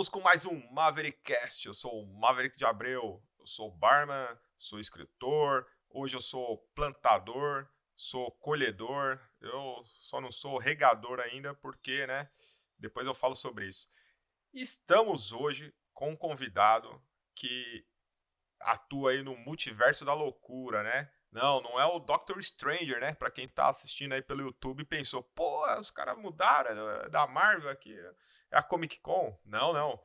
Estamos com mais um Maverickcast. Eu sou o Maverick de Abreu. Eu sou barman, sou escritor. Hoje eu sou plantador, sou colhedor. Eu só não sou regador ainda porque, né? Depois eu falo sobre isso. Estamos hoje com um convidado que atua aí no multiverso da loucura, né? Não é o Doctor Stranger, né? Pra quem tá assistindo aí pelo YouTube e pensou, pô, os caras mudaram da Marvel aqui, é a Comic Con. Não.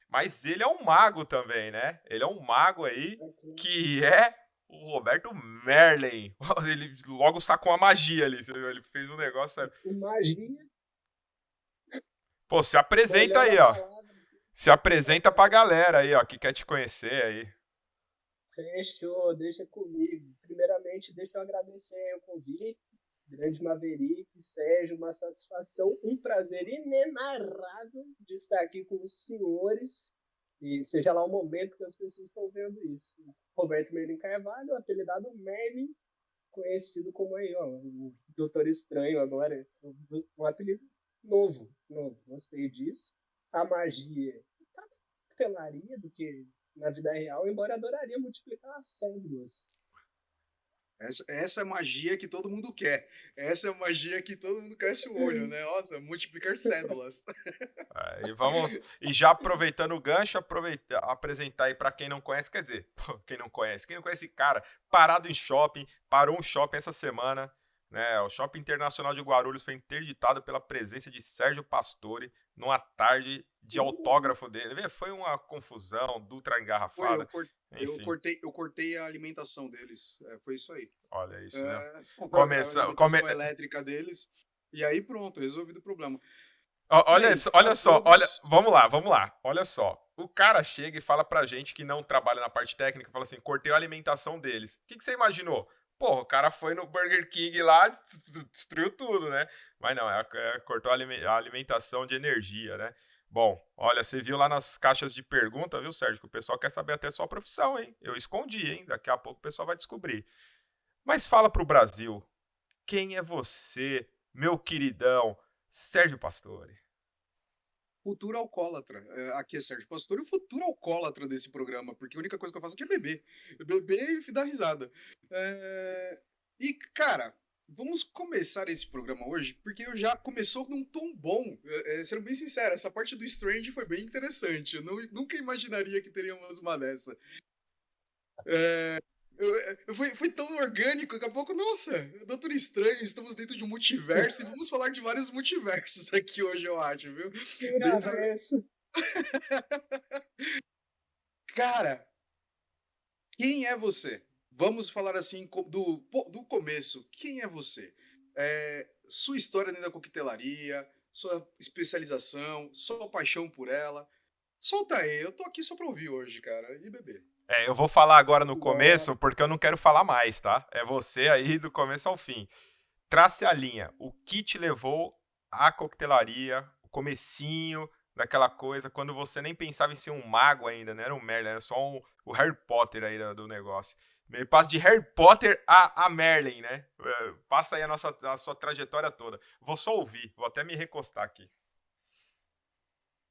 Mas ele é um mago também, né? Ele é um mago aí que é o Roberto Merlin. Ele logo sacou a magia ali, ele fez um negócio, sabe? Magia, Pô, se apresenta melhor aí, a ó. palavra. Se apresenta pra galera aí, ó, que quer te conhecer aí. Fechou, deixa comigo. Primeiramente, deixa eu agradecer o convite. Grande Maverick, Sérgio, uma satisfação, um prazer inenarrável de estar aqui com os senhores. E seja lá o momento que as pessoas estão vendo isso. Roberto Merlin Carvalho, apelidado Merlin, conhecido como aí, ó, o Doutor Estranho agora. Um apelido novo. Gostei disso. A magia tá pelaria do que na vida real, embora adoraria multiplicar as células. Essa é a magia que todo mundo quer. Essa é a magia que todo mundo cresce o olho, né? Nossa, multiplicar cédulas. E já aproveitando o gancho, apresentar aí pra quem não conhece, quer dizer, quem não conhece esse cara, parado em shopping, parou um shopping essa semana, né? O Shopping Internacional de Guarulhos foi interditado pela presença de Sérgio Pastore numa tarde de autógrafo dele. Foi uma confusão, Dutra Foi, engarrafada, enfim. eu cortei a alimentação deles. Foi isso aí. Olha isso, né? A alimentação elétrica deles. E aí pronto, resolvido o problema. Olha, Bem, olha só, todos... vamos lá, olha só. O cara chega e fala pra gente que não trabalha na parte técnica, fala assim, cortei a alimentação deles. O que você imaginou? Porra, o cara foi no Burger King lá, destruiu tudo, né? Mas não, cortou a alimentação de energia, né? Bom, olha, você viu lá nas caixas de pergunta, viu, Sérgio, que o pessoal quer saber até sua profissão, hein? Eu escondi, hein? Daqui a pouco o pessoal vai descobrir. Mas fala pro Brasil, quem é você, meu queridão, Sérgio Pastore? Futuro alcoólatra. Aqui é Sérgio Pastor e o futuro alcoólatra desse programa, porque a única coisa que eu faço aqui é beber. Beber e dar risada. E, cara, vamos começar esse programa hoje, porque eu já começou num tom bom. Sendo bem sincero, essa parte do Strange foi bem interessante. Eu nunca imaginaria que teríamos uma dessa. Foi tão orgânico, daqui a pouco, nossa, Doutor Estranho, estamos dentro de um multiverso e vamos falar de vários multiversos aqui hoje, eu acho, viu? Dentro... Miraverso. Cara, quem é você? Vamos falar assim do começo. Quem é você? Sua história dentro da coquetelaria, sua especialização, sua paixão por ela. Solta aí, eu tô aqui só pra ouvir hoje, cara, e beber. Eu vou falar agora no Bora. começo, porque eu não quero falar mais, tá? É você aí do começo ao fim. Trace a linha. O que te levou à coquetelaria, o comecinho daquela coisa, quando você nem pensava em ser um mago ainda, não era um Merlin, era só o Harry Potter aí do negócio. Me passa de Harry Potter a Merlin, né? Passa aí a sua trajetória toda. Vou só ouvir, vou até me recostar aqui.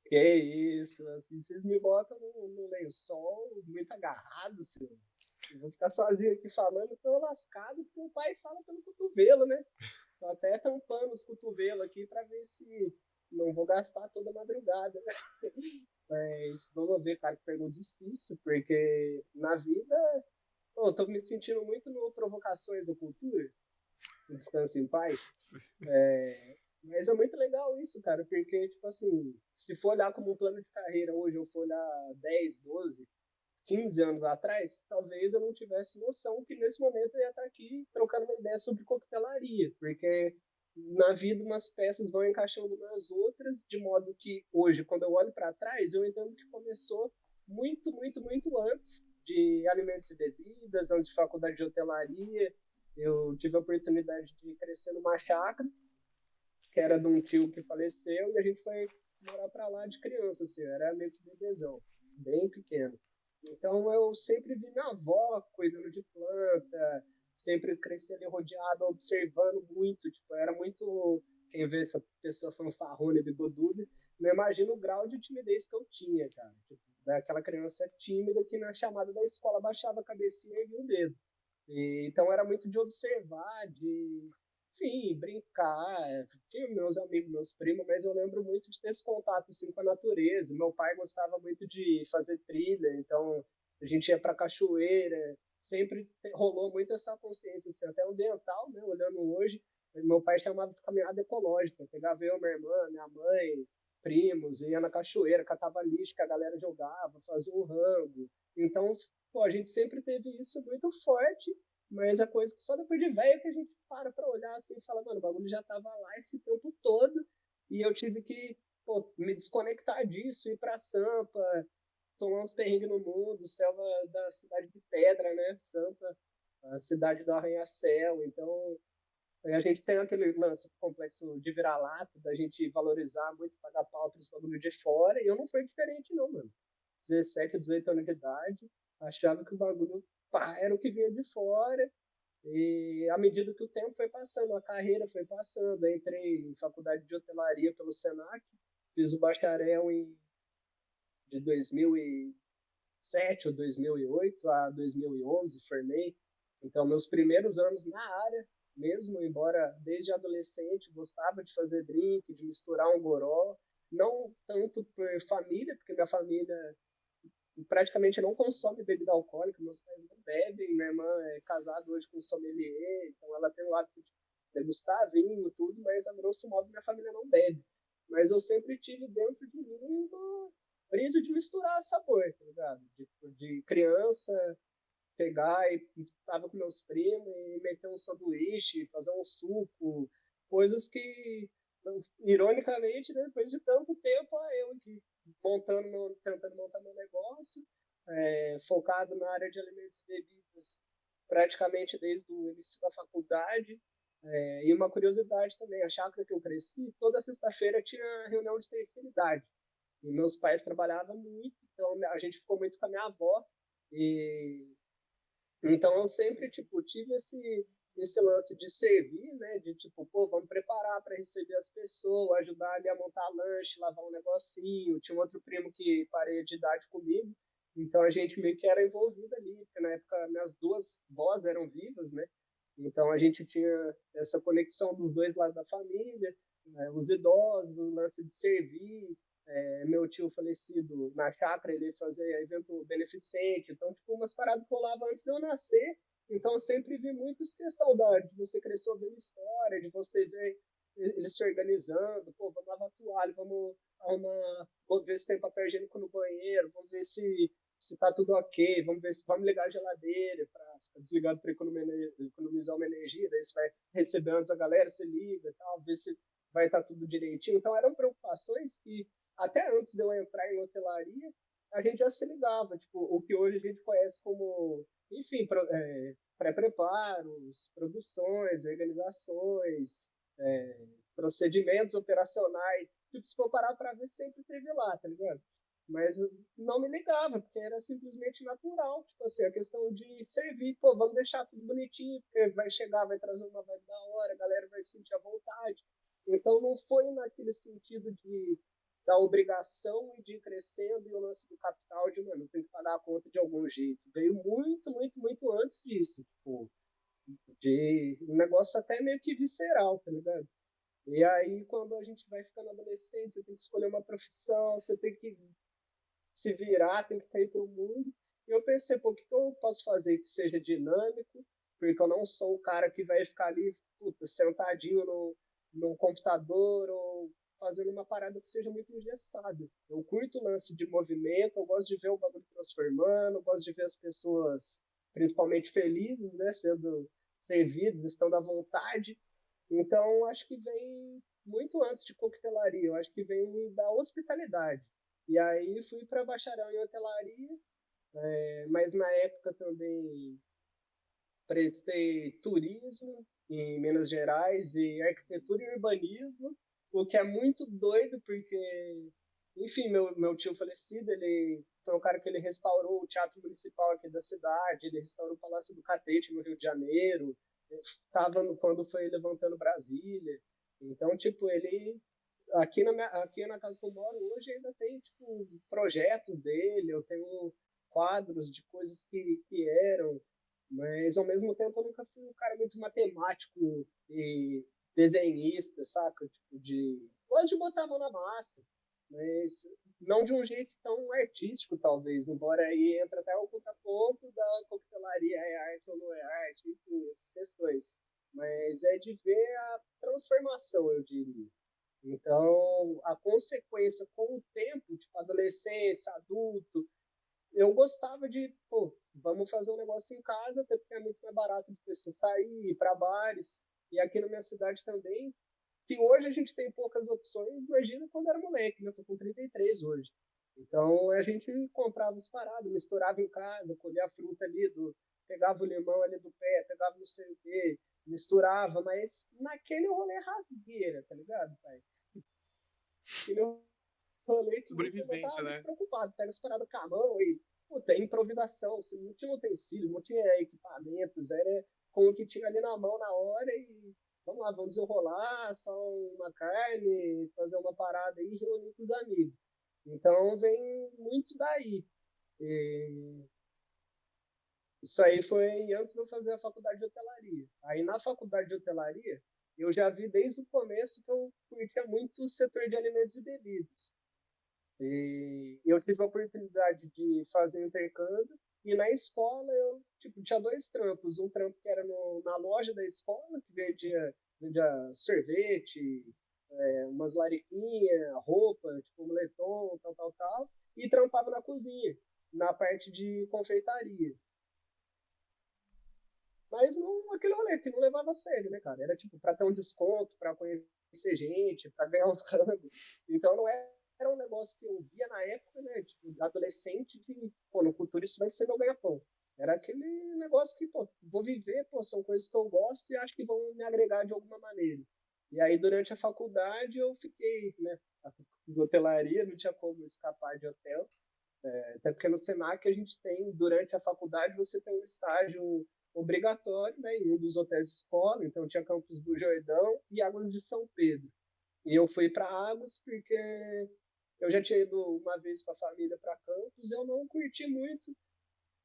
Que isso, assim, vocês me botam no lençol muito agarrado, senhor. Eu vou ficar sozinho aqui falando, tô lascado, porque o pai fala pelo cotovelo, né? Tô até tampando os cotovelos aqui pra ver se não vou gastar toda a madrugada, né? Mas vamos ver, cara, que pergunta difícil, porque na vida, pô, eu tô me sentindo muito no Provocações da Cultura, Descanso em Paz. Mas é muito legal isso, cara, porque, tipo assim, se for olhar como um plano de carreira hoje, ou for olhar 10, 12, 15 anos atrás, talvez eu não tivesse noção que nesse momento eu ia estar aqui trocando uma ideia sobre coquetelaria, porque na vida umas peças vão encaixando nas outras, de modo que hoje, quando eu olho para trás, eu entendo que começou muito antes de alimentos e bebidas, antes de faculdade de hotelaria. Eu tive a oportunidade de crescer numa chácara, que era de um tio que faleceu, e a gente foi morar para lá de criança, assim, era meio que bebezão, bem pequeno. Então eu sempre vi minha avó cuidando de planta, sempre cresci ali rodeado, observando muito, tipo, era muito, quem vê essa pessoa fanfarrona e bigoduda, não imagino o grau de timidez que eu tinha, cara. Tipo, daquela criança tímida que na chamada da escola baixava a cabecinha e via o dedo. Então era muito de observar, de, enfim, brincar. Tinha meus amigos, meus primos, mas eu lembro muito de ter esse contato assim, com a natureza. Meu pai gostava muito de fazer trilha, então a gente ia para cachoeira. Sempre rolou muito essa consciência, assim, até ambiental, né? Olhando hoje, meu pai chamava de caminhada ecológica. Pegava eu, minha irmã, minha mãe, primos, ia na cachoeira, catava lixo que a galera jogava, fazia um rango. Então, pô, a gente sempre teve isso muito forte, mas a coisa que só depois de velho que a gente para olhar assim e fala, mano, o bagulho já tava lá esse tempo todo e eu tive que, pô, me desconectar disso, ir pra Sampa, tomar uns perrengues no mundo, selva da cidade de Pedra, né, Sampa, a cidade do arranha-céu, então a gente tem aquele lance complexo de vira-lata, da gente valorizar muito, pagar pau para os bagulho de fora, e eu não fui diferente não, mano. 17, 18 anos de idade, achava que o bagulho pá, era o que vinha de fora, e à medida que o tempo foi passando, a carreira foi passando, eu entrei em faculdade de hotelaria pelo Senac, fiz o bacharel de 2007 ou 2008 a 2011, formei. Então, meus primeiros anos na área, mesmo, embora desde adolescente gostava de fazer drink, de misturar um goró, não tanto por família, porque minha família praticamente não consome bebida alcoólica, meus pais não bebem, minha irmã é casada hoje com sommelier, então ela tem o hábito de degustar vinho e tudo, mas a grosso modo minha família não bebe. Mas eu sempre tive dentro de mim uma brisa de misturar sabor, tá ligado? De criança, pegar e tava com meus primos e meter um sanduíche, fazer um suco, coisas que, ironicamente, né, depois de tanto tempo, eu aqui tentando montar meu negócio, focado na área de alimentos e bebidas praticamente desde o início da faculdade. E uma curiosidade também, a chácara que eu cresci, toda sexta-feira tinha reunião de terceira. E meus pais trabalhavam muito, então a gente ficou muito com a minha avó. E então eu sempre tipo tive esse lance de servir, né? De tipo, pô, vamos preparar para receber as pessoas, ajudar ali a montar lanche, lavar um negocinho. Tinha um outro primo que pareia de idade comigo, então a gente meio que era envolvido ali, porque na época minhas duas vós eram vivas, né? Então a gente tinha essa conexão dos dois lados da família, né? Os idosos, o lance de servir. Meu tio falecido na chácara, ele fazia evento beneficente, então tipo umas paradas que rolavam antes de eu nascer. Então eu sempre vi muito isso, que é saudade de você crescer ouvindo história, de você ver eles se organizando, pô, vamos lavar toalha, vamos arrumar, vamos ver se tem papel higiênico no banheiro, vamos ver se tá tudo ok, vamos ver se vamos ligar a geladeira para ficar desligado para economizar uma energia, daí você vai recebendo antes a galera, você liga, tal, ver se vai estar tudo direitinho. Então eram preocupações que até antes de eu entrar em hotelaria, a gente já se ligava, tipo, o que hoje a gente conhece como, enfim, pré-preparos, produções, organizações, procedimentos operacionais. Tipo, se for parar para ver, sempre teve lá, tá ligado? Mas não me ligava, porque era simplesmente natural, tipo assim, a questão de servir, pô, vamos deixar tudo bonitinho, porque vai chegar, vai trazer uma vibe da hora, a galera vai sentir à vontade. Então não foi naquele sentido da obrigação e de ir crescendo e o lance do capital de, mano, tem que pagar a conta de algum jeito. Veio muito, muito, muito antes disso, tipo, de um negócio até meio que visceral, tá ligado? E aí, quando a gente vai ficando adolescente, você tem que escolher uma profissão, você tem que se virar, tem que sair para o mundo. E eu pensei, pô, o que eu posso fazer que seja dinâmico? Porque eu não sou o cara que vai ficar ali, puta, sentadinho no computador ou fazendo uma parada que seja muito engessada. Eu curto o lance de movimento, eu gosto de ver o bagulho transformando, eu gosto de ver as pessoas principalmente felizes, né, sendo servidas, estando à vontade. Então, acho que vem muito antes de coquetelaria, eu acho que vem da hospitalidade. E aí fui para bacharel em hotelaria, mas na época também prestei turismo em Minas Gerais e arquitetura e urbanismo, o que é muito doido porque, enfim, meu tio falecido, ele foi um cara que ele restaurou o Teatro Municipal aqui da cidade, ele restaurou o Palácio do Catete no Rio de Janeiro, estava quando foi levantando Brasília. Então, tipo, ele aqui na casa que eu moro hoje ainda tem, tipo, projetos dele, eu tenho quadros de coisas que eram, mas ao mesmo tempo eu nunca fui um cara muito matemático e desenhista, saca? Tipo, gosto de botar a mão na massa, mas não de um jeito tão artístico, talvez, embora aí entra até o contraponto da coquetelaria, é arte ou não é arte, enfim, essas questões. Mas é de ver a transformação, eu diria. Então, a consequência com o tempo, tipo, adolescência, adulto, eu gostava de, pô, vamos fazer um negócio em casa, até porque é muito mais barato do que você sair, ir para bares. E aqui na minha cidade também, que hoje a gente tem poucas opções, imagina quando era moleque, né? Eu tô com 33 hoje. Então a gente comprava as paradas, misturava em casa, colhia a fruta ali, pegava o limão ali do pé, pegava não sei o quê, misturava, mas naquele rolê rasgueira, tá ligado, pai? Aquele rolê que você não Sobrevivência, tava muito né? preocupado, pega as paradas com a mão e, puta, improvisação, você não tinha utensílios, não tinha equipamentos, era com o que tinha ali na mão na hora e vamos lá, vamos desenrolar, só uma carne, fazer uma parada e reunir com os amigos. Então vem muito daí. E isso aí foi antes de eu fazer a faculdade de hotelaria. Aí na faculdade de hotelaria, eu já vi desde o começo que eu curtia muito o setor de alimentos e bebidas. E eu tive a oportunidade de fazer intercâmbio e na escola eu tipo, tinha dois trampos. Um trampo que era na loja da escola, que vendia sorvete, umas lariquinhas, roupa, tipo moletom, tal, tal, tal. E trampava na cozinha, na parte de confeitaria. Mas não aquele rolê que não levava a sério, né, cara? Era tipo pra ter um desconto, pra conhecer gente, pra ganhar uns rangos. Então não era um negócio que eu via na época, né? Tipo, adolescente, que, pô, no futuro isso vai ser meu ganha-pão. Era aquele negócio que, pô, vou viver, pô, são coisas que eu gosto e acho que vão me agregar de alguma maneira. E aí, durante a faculdade, eu fiquei, né? A hotelaria, não tinha como escapar de hotel. Até porque no Senac a gente tem, durante a faculdade, você tem um estágio obrigatório, né, em um dos hotéis de escola, então tinha Campos do Jordão e Águas de São Pedro. E eu fui para Águas porque eu já tinha ido uma vez com a família para Campos e eu não curti muito,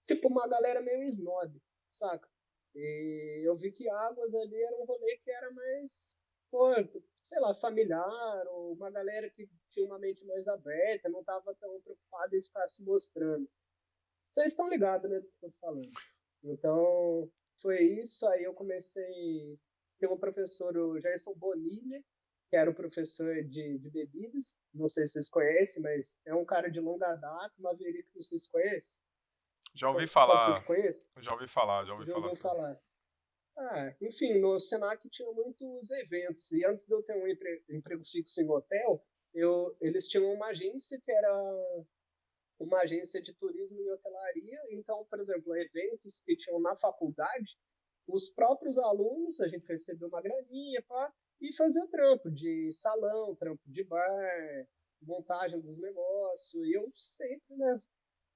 tipo uma galera meio snob, saca? E eu vi que Águas ali era um rolê que era mais, pô, sei lá, familiar, ou uma galera que tinha uma mente mais aberta, não estava tão preocupada em ficar se mostrando. Vocês estão ligados, né, do que eu tô falando. Então, foi isso. Aí eu comecei. Tem um professor, o Gerson Bonilha, que era o professor de bebidas. Não sei se vocês conhecem, mas é um cara de longa data, Maverick, que vocês conhecem. Já ouvi Pode ser que falar, conheça? já ouvi Já falar ouviu assim. falar? Ah, enfim, no Senac tinha muitos eventos. E antes de eu ter um emprego fixo em hotel, eles tinham uma agência que era uma agência de turismo e hotelaria. Então, por exemplo, eventos que tinham na faculdade, os próprios alunos, a gente recebeu uma graninha pá, e fazia trampo de salão, trampo de bar, montagem dos negócios. E eu sempre, né,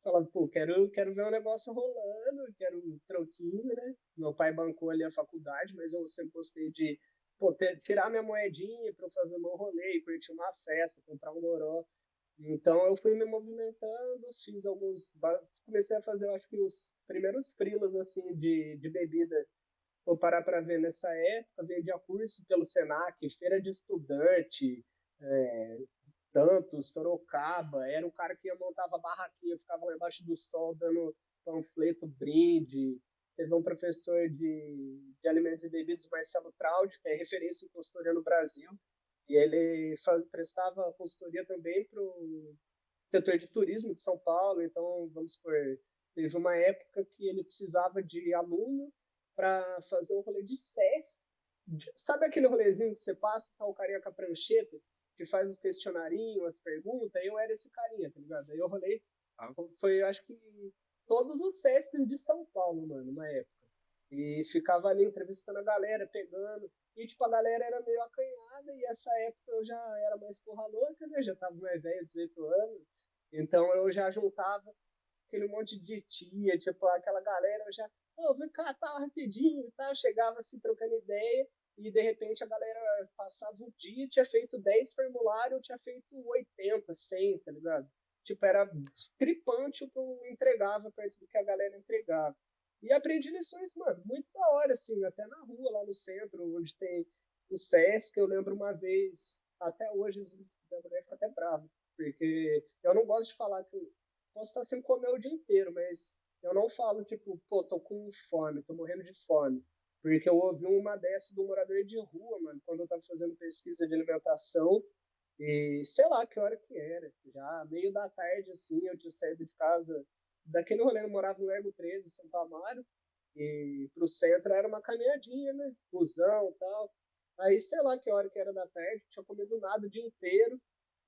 falava, pô, quero ver o negócio rolando, quero um troquinho, né? Meu pai bancou ali a faculdade, mas eu sempre gostei de pô, tirar minha moedinha para eu fazer o meu rolê, curtir uma festa, comprar um goró. Então eu fui me movimentando, fiz comecei a fazer, eu acho que os primeiros freelas assim de bebida. Vou parar para ver nessa época, vendia curso pelo Senac, feira de estudante, é, Santos, Sorocaba, era o cara que ia montava barraquinha, ficava lá embaixo do sol dando panfleto, brinde. Teve um professor de alimentos e bebidas, Marcelo Traud, que é referência em consultoria no Brasil, e ele prestava consultoria também para o setor de turismo de São Paulo. Então, vamos supor, teve uma época que ele precisava de aluno para fazer um rolê de SESC. Sabe aquele rolezinho que você passa, tá o carinha com a prancheta, que faz os questionarinhos, as perguntas? Eu era esse carinha, tá ligado? Aí eu rolei, foi, acho que, todos os SESCs de São Paulo, mano, na época. E ficava ali entrevistando a galera, pegando. E, tipo, a galera era meio acanhada, e essa época eu já era mais porra louca, né? Já tava mais velho, 18 anos. Então eu já juntava aquele monte de tia, tipo, aquela galera, eu já, vem cá, tá, rapidinho e tal. Chegava assim, trocando ideia. e de repente a galera passava o dia, tinha feito 10 formulários, eu tinha feito 80, 100, tá ligado? Tipo, era discrepante o que eu entregava perto do que a galera entregava. E aprendi lições, mano, muito da hora, assim, até na rua, lá no centro, onde tem o Sesc. Eu lembro uma vez, até hoje, a mulher fica até brava, porque eu não gosto de falar que eu posso estar sem comer o dia inteiro, mas eu não falo, tipo, pô, tô com fome, tô morrendo de fome. Porque eu ouvi uma dessa do morador de rua, mano, quando eu tava fazendo pesquisa de alimentação, e sei lá que hora que era, já meio da tarde, assim, eu tinha saído de casa, daquele rolê, eu morava no Largo 13, Santo Amaro, e pro centro era uma caminhadinha, né, busão e tal. Aí, sei lá que hora que era da tarde, tinha comido nada o dia inteiro,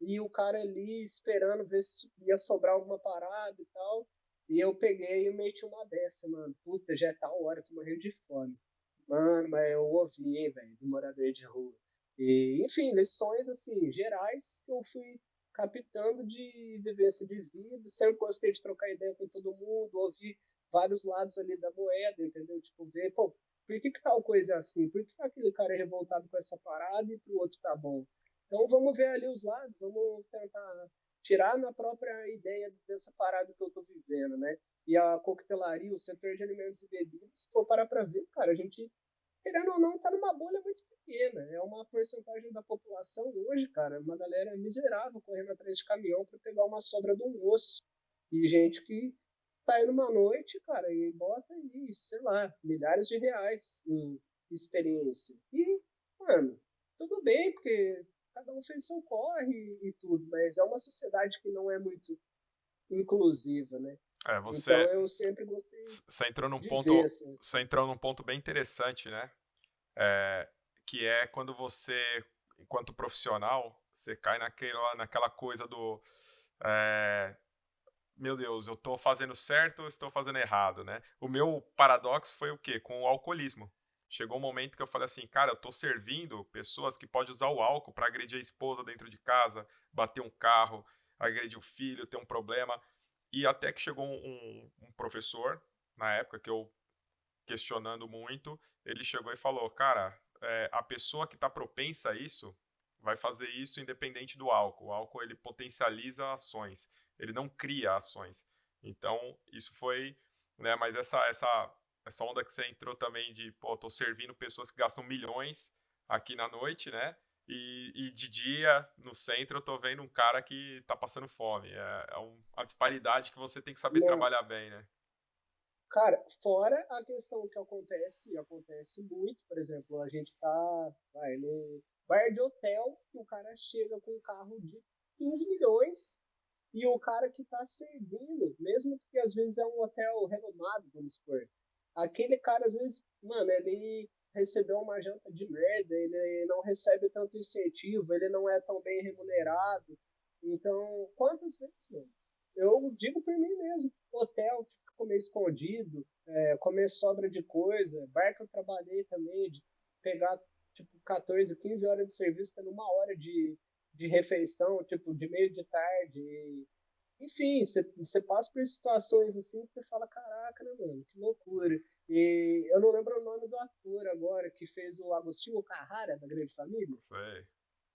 e o cara ali esperando ver se ia sobrar alguma parada e tal. E eu peguei e meti uma dessa, mano. Puta, já é tal hora, tô morrendo de fome. Mano, mas eu ouvi, hein, velho, do morador de rua. E, enfim, lições, assim, gerais que eu fui captando de vivência de vida. Sempre gostei de trocar ideia com todo mundo, ouvir vários lados ali da moeda, entendeu? Tipo, ver, pô, por que tal coisa é assim? Por que aquele cara é revoltado com essa parada e pro outro tá bom? Então vamos ver ali os lados, vamos tentar tirar na própria ideia dessa parada que eu tô vivendo, né? E a coquetelaria, o setor de alimentos e bebidas, se for parar pra ver, cara, a gente, querendo ou não, tá numa bolha muito pequena. É uma porcentagem da população hoje, cara, uma galera miserável correndo atrás de caminhão para pegar uma sobra do almoço. E gente que tá indo uma noite, cara, e bota aí, sei lá, milhares de reais em experiência. E, mano, tudo bem, porque cada um fez seu corre e tudo, mas é uma sociedade que não é muito inclusiva, né? Então Você, eu sempre gostei você entrou num de ver, ponto, assim. você entrou num ponto bem interessante, né? É, que é quando você, enquanto profissional, você cai naquela coisa do meu Deus, eu estou fazendo certo ou estou fazendo errado, né? O meu paradoxo foi o quê? Com o alcoolismo. Chegou um momento que eu falei assim, cara, eu estou servindo pessoas que podem usar o álcool para agredir a esposa dentro de casa, bater um carro, agredir o filho, ter um problema. E até que chegou um professor, na época que eu questionando muito, ele chegou e falou, cara, a pessoa que está propensa a isso vai fazer isso independente do álcool. O álcool, ele potencializa ações, ele não cria ações. Então, isso foi, né, mas essa onda que você entrou também de, pô, tô servindo pessoas que gastam milhões aqui na noite, né, e de dia, no centro, eu tô vendo um cara que tá passando fome. Uma disparidade que você tem que saber Não, trabalhar bem, né? cara, fora a questão que acontece, e acontece muito, por exemplo, a gente tá, vai, no bar de hotel, e o cara chega com um carro de 15 milhões, e o cara que tá servindo, mesmo que às vezes é um hotel renomado, vamos supor, aquele cara, às vezes, mano, ele recebeu uma janta de merda, ele não recebe tanto incentivo, ele não é tão bem remunerado. Então, quantas vezes, mano? Eu digo por mim mesmo, hotel, comer escondido, comer sobra de coisa, bar que eu trabalhei também, de pegar, tipo, 14, 15 horas de serviço, tendo uma hora de refeição, tipo, de meio de tarde. Enfim, você passa por situações assim que você fala, caraca, né, mano, que loucura. E eu não lembro o nome do ator agora que fez o Agostinho Carrara, da Grande Família. Sei.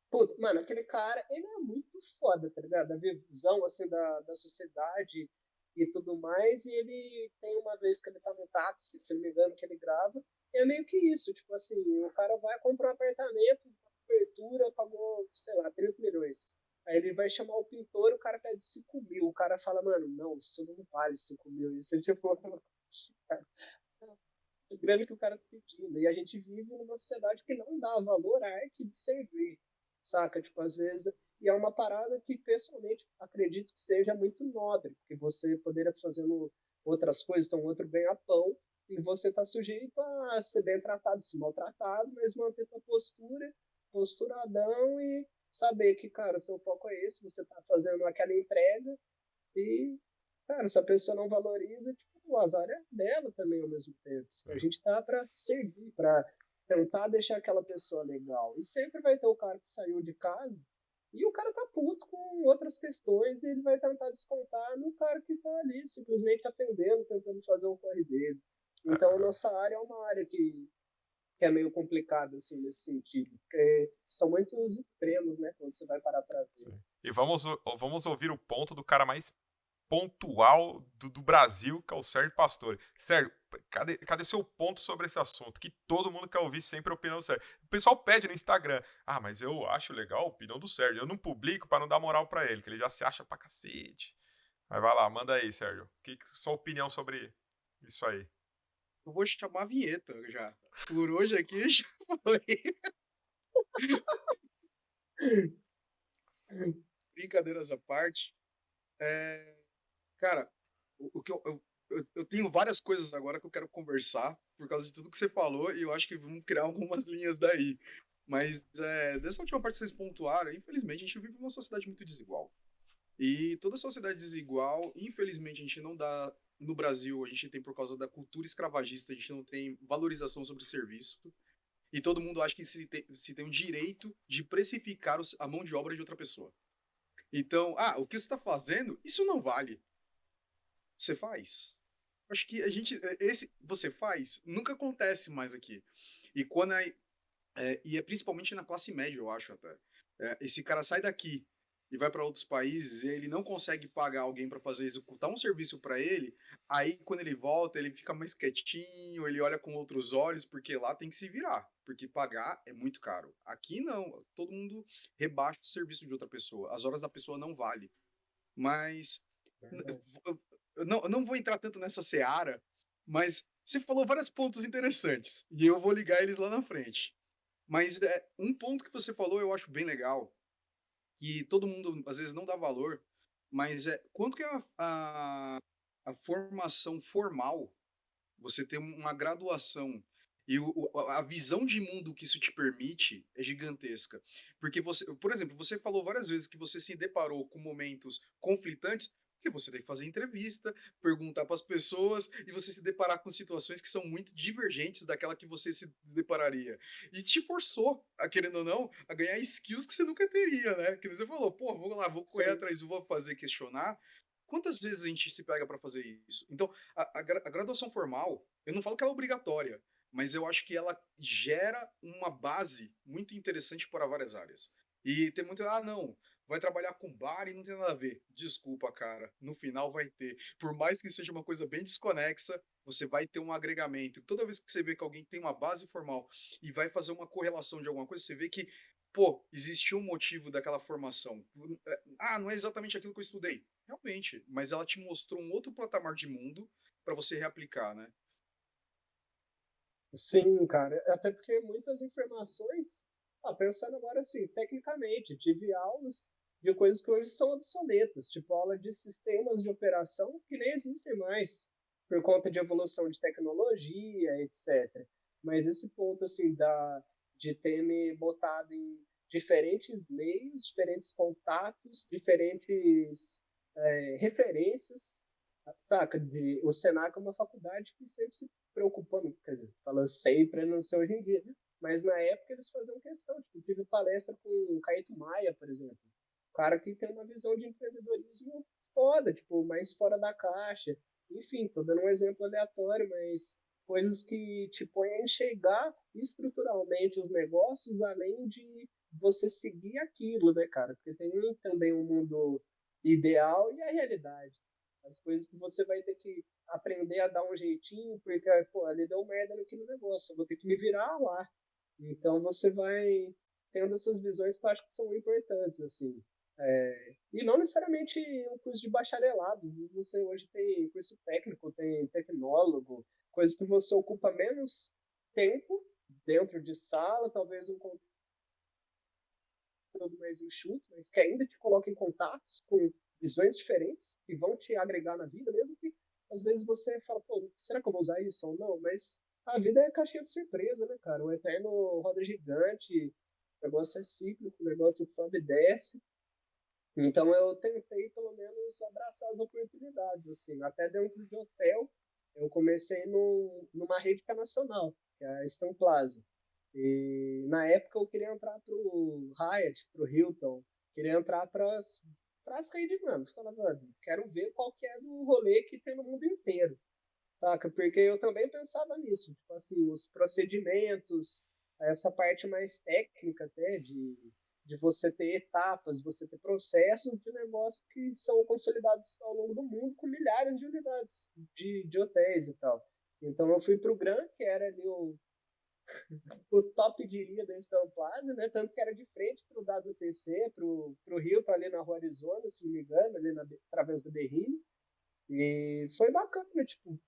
Putz, mano, aquele cara, ele é muito foda, tá ligado? A visão, assim, da sociedade e tudo mais. E ele tem uma vez que ele tá no táxi, se não me engano, que ele grava. E é meio que isso, tipo assim, o cara vai comprar um apartamento, cobertura, pagou, sei lá, 30 milhões. Aí ele vai chamar o pintor, o cara pede 5 mil. O cara fala, mano, não, isso não vale 5 mil. Isso é tipo, a grana que o cara tá pedindo. E a gente vive numa sociedade que não dá valor à arte de servir, saca? Tipo, às vezes. E é uma parada que, pessoalmente, acredito que seja muito nobre, porque você poderia estar fazendo outras coisas, um outro ganha-pão, e você está sujeito a ser bem tratado, se maltratado, mas manter sua postura, posturadão e saber que, cara, seu foco é esse, você está fazendo aquela entrega e, cara, se a pessoa não valoriza, tipo, o azar é dela também ao mesmo tempo. A Sim. gente tá para servir, para tentar deixar aquela pessoa legal. E sempre vai ter o cara que saiu de casa e o cara tá puto com outras questões e ele vai tentar descontar no cara que tá ali, simplesmente atendendo, tentando fazer o corre dele. Então, É, nossa área é uma área que que é meio complicado, assim, nesse sentido. Porque são muitos extremos, né? Quando você vai parar pra ver. Sim. E vamos ouvir o ponto do cara mais pontual do Brasil, que é o Sérgio Pastore. Sérgio, cadê seu ponto sobre esse assunto? Que todo mundo quer ouvir sempre a opinião do Sérgio. O pessoal pede no Instagram. Ah, mas eu acho legal a opinião do Sérgio. Eu não publico pra não dar moral pra ele, que ele já se acha pra cacete. Mas vai lá, manda aí, Sérgio. Sua opinião sobre isso aí? Eu vou chamar a vinheta já. Por hoje aqui já foi. Brincadeiras à parte. Cara, o que eu tenho várias coisas agora que eu quero conversar por causa de tudo que você falou e eu acho que vamos criar algumas linhas daí. Mas dessa última parte que vocês pontuaram, infelizmente a gente vive uma sociedade muito desigual. E toda sociedade desigual, infelizmente a gente não dá. No Brasil, a gente tem, por causa da cultura escravagista, a gente não tem valorização sobre o serviço. E todo mundo acha que se tem o direito de precificar a mão de obra de outra pessoa. Então, o que você está fazendo, isso não vale. Você faz. Acho que a gente. Esse você faz nunca acontece mais aqui. E quando e é principalmente na classe média, eu acho até. Esse cara sai daqui e vai para outros países e ele não consegue pagar alguém para fazer executar um serviço para ele. Aí quando ele volta, ele fica mais quietinho, ele olha com outros olhos, porque lá tem que se virar, porque pagar é muito caro. Aqui não, todo mundo rebaixa o serviço de outra pessoa. As horas da pessoa não vale. Mas eu não vou entrar tanto nessa seara, mas você falou vários pontos interessantes e eu vou ligar eles lá na frente. Mas um ponto que você falou eu acho bem legal, que todo mundo às vezes não dá valor, mas quanto que é a formação formal, você tem uma graduação e a visão de mundo que isso te permite é gigantesca. Porque você, por exemplo, você falou várias vezes que você se deparou com momentos conflitantes, porque você tem que fazer entrevista, perguntar para as pessoas e você se deparar com situações que são muito divergentes daquela que você se depararia. E te forçou, querendo ou não, a ganhar skills que você nunca teria, né? Que você falou, pô, vou lá, vou correr Sim. atrás, vou fazer questionar. Quantas vezes a gente se pega para fazer isso? Então, a graduação formal, eu não falo que ela é obrigatória, mas eu acho que ela gera uma base muito interessante para várias áreas. E tem muito, não, vai trabalhar com bar e não tem nada a ver. Desculpa, cara, no final vai ter. Por mais que seja uma coisa bem desconexa, você vai ter um agregamento. Toda vez que você vê que alguém tem uma base formal e vai fazer uma correlação de alguma coisa, você vê que, pô, existiu um motivo daquela formação. Não é exatamente aquilo que eu estudei. Realmente, mas ela te mostrou um outro patamar de mundo para você reaplicar, né? Sim, cara. Até porque muitas informações, pensando agora assim, tecnicamente, tive aulas de coisas que hoje são obsoletas, tipo aula de sistemas de operação que nem existem mais, por conta de evolução de tecnologia, etc. Mas esse ponto, assim, de ter me botado em diferentes meios, diferentes contatos, diferentes referências, saca? O Senac é uma faculdade que sempre se preocupando, quer dizer, falando sempre, não sei hoje em dia, né? Mas na época eles faziam questão, tipo, tive palestra com o Caíto Maia, por exemplo, um cara que tem uma visão de empreendedorismo foda, tipo, mais fora da caixa. Enfim, tô dando um exemplo aleatório, mas coisas que te põem a enxergar estruturalmente os negócios, além de você seguir aquilo, né, cara? Porque tem também um mundo ideal e a realidade. As coisas que você vai ter que aprender a dar um jeitinho, porque, pô, ali deu merda naquele negócio, eu vou ter que me virar lá. Então você vai tendo essas visões que eu acho que são importantes, assim. E não necessariamente um curso de bacharelado. Você hoje tem curso técnico, tem tecnólogo, coisas que você ocupa menos tempo dentro de sala, talvez um conteúdo mais enxuto, mas que ainda te coloca em contatos com visões diferentes que vão te agregar na vida, mesmo que às vezes você fala, pô, será que eu vou usar isso ou não? Mas a vida é caixinha de surpresa, né, cara? O eterno roda gigante, o negócio é cíclico, o negócio sobe e desce. Então eu tentei pelo menos abraçar as oportunidades, assim, até dentro de hotel. Eu comecei numa rede que é nacional, que é a Stan Plaza. E na época eu queria entrar pro Hyatt, pro Hilton, queria entrar para as redes, mano. Eu falava, quero ver qual que é do rolê que tem no mundo inteiro. saca? Porque eu também pensava nisso, tipo assim, os procedimentos, essa parte mais técnica até de você ter etapas, você ter processos de negócio que são consolidados ao longo do mundo com milhares de unidades de hotéis e tal. Então eu fui para o Gran, que era ali o top de linha da estampado, né? Tanto que era de frente para o WTC, para o Rio, para ali na Rua Arizona, se não me engano, ali através do Berrini. E foi bacana, tipo,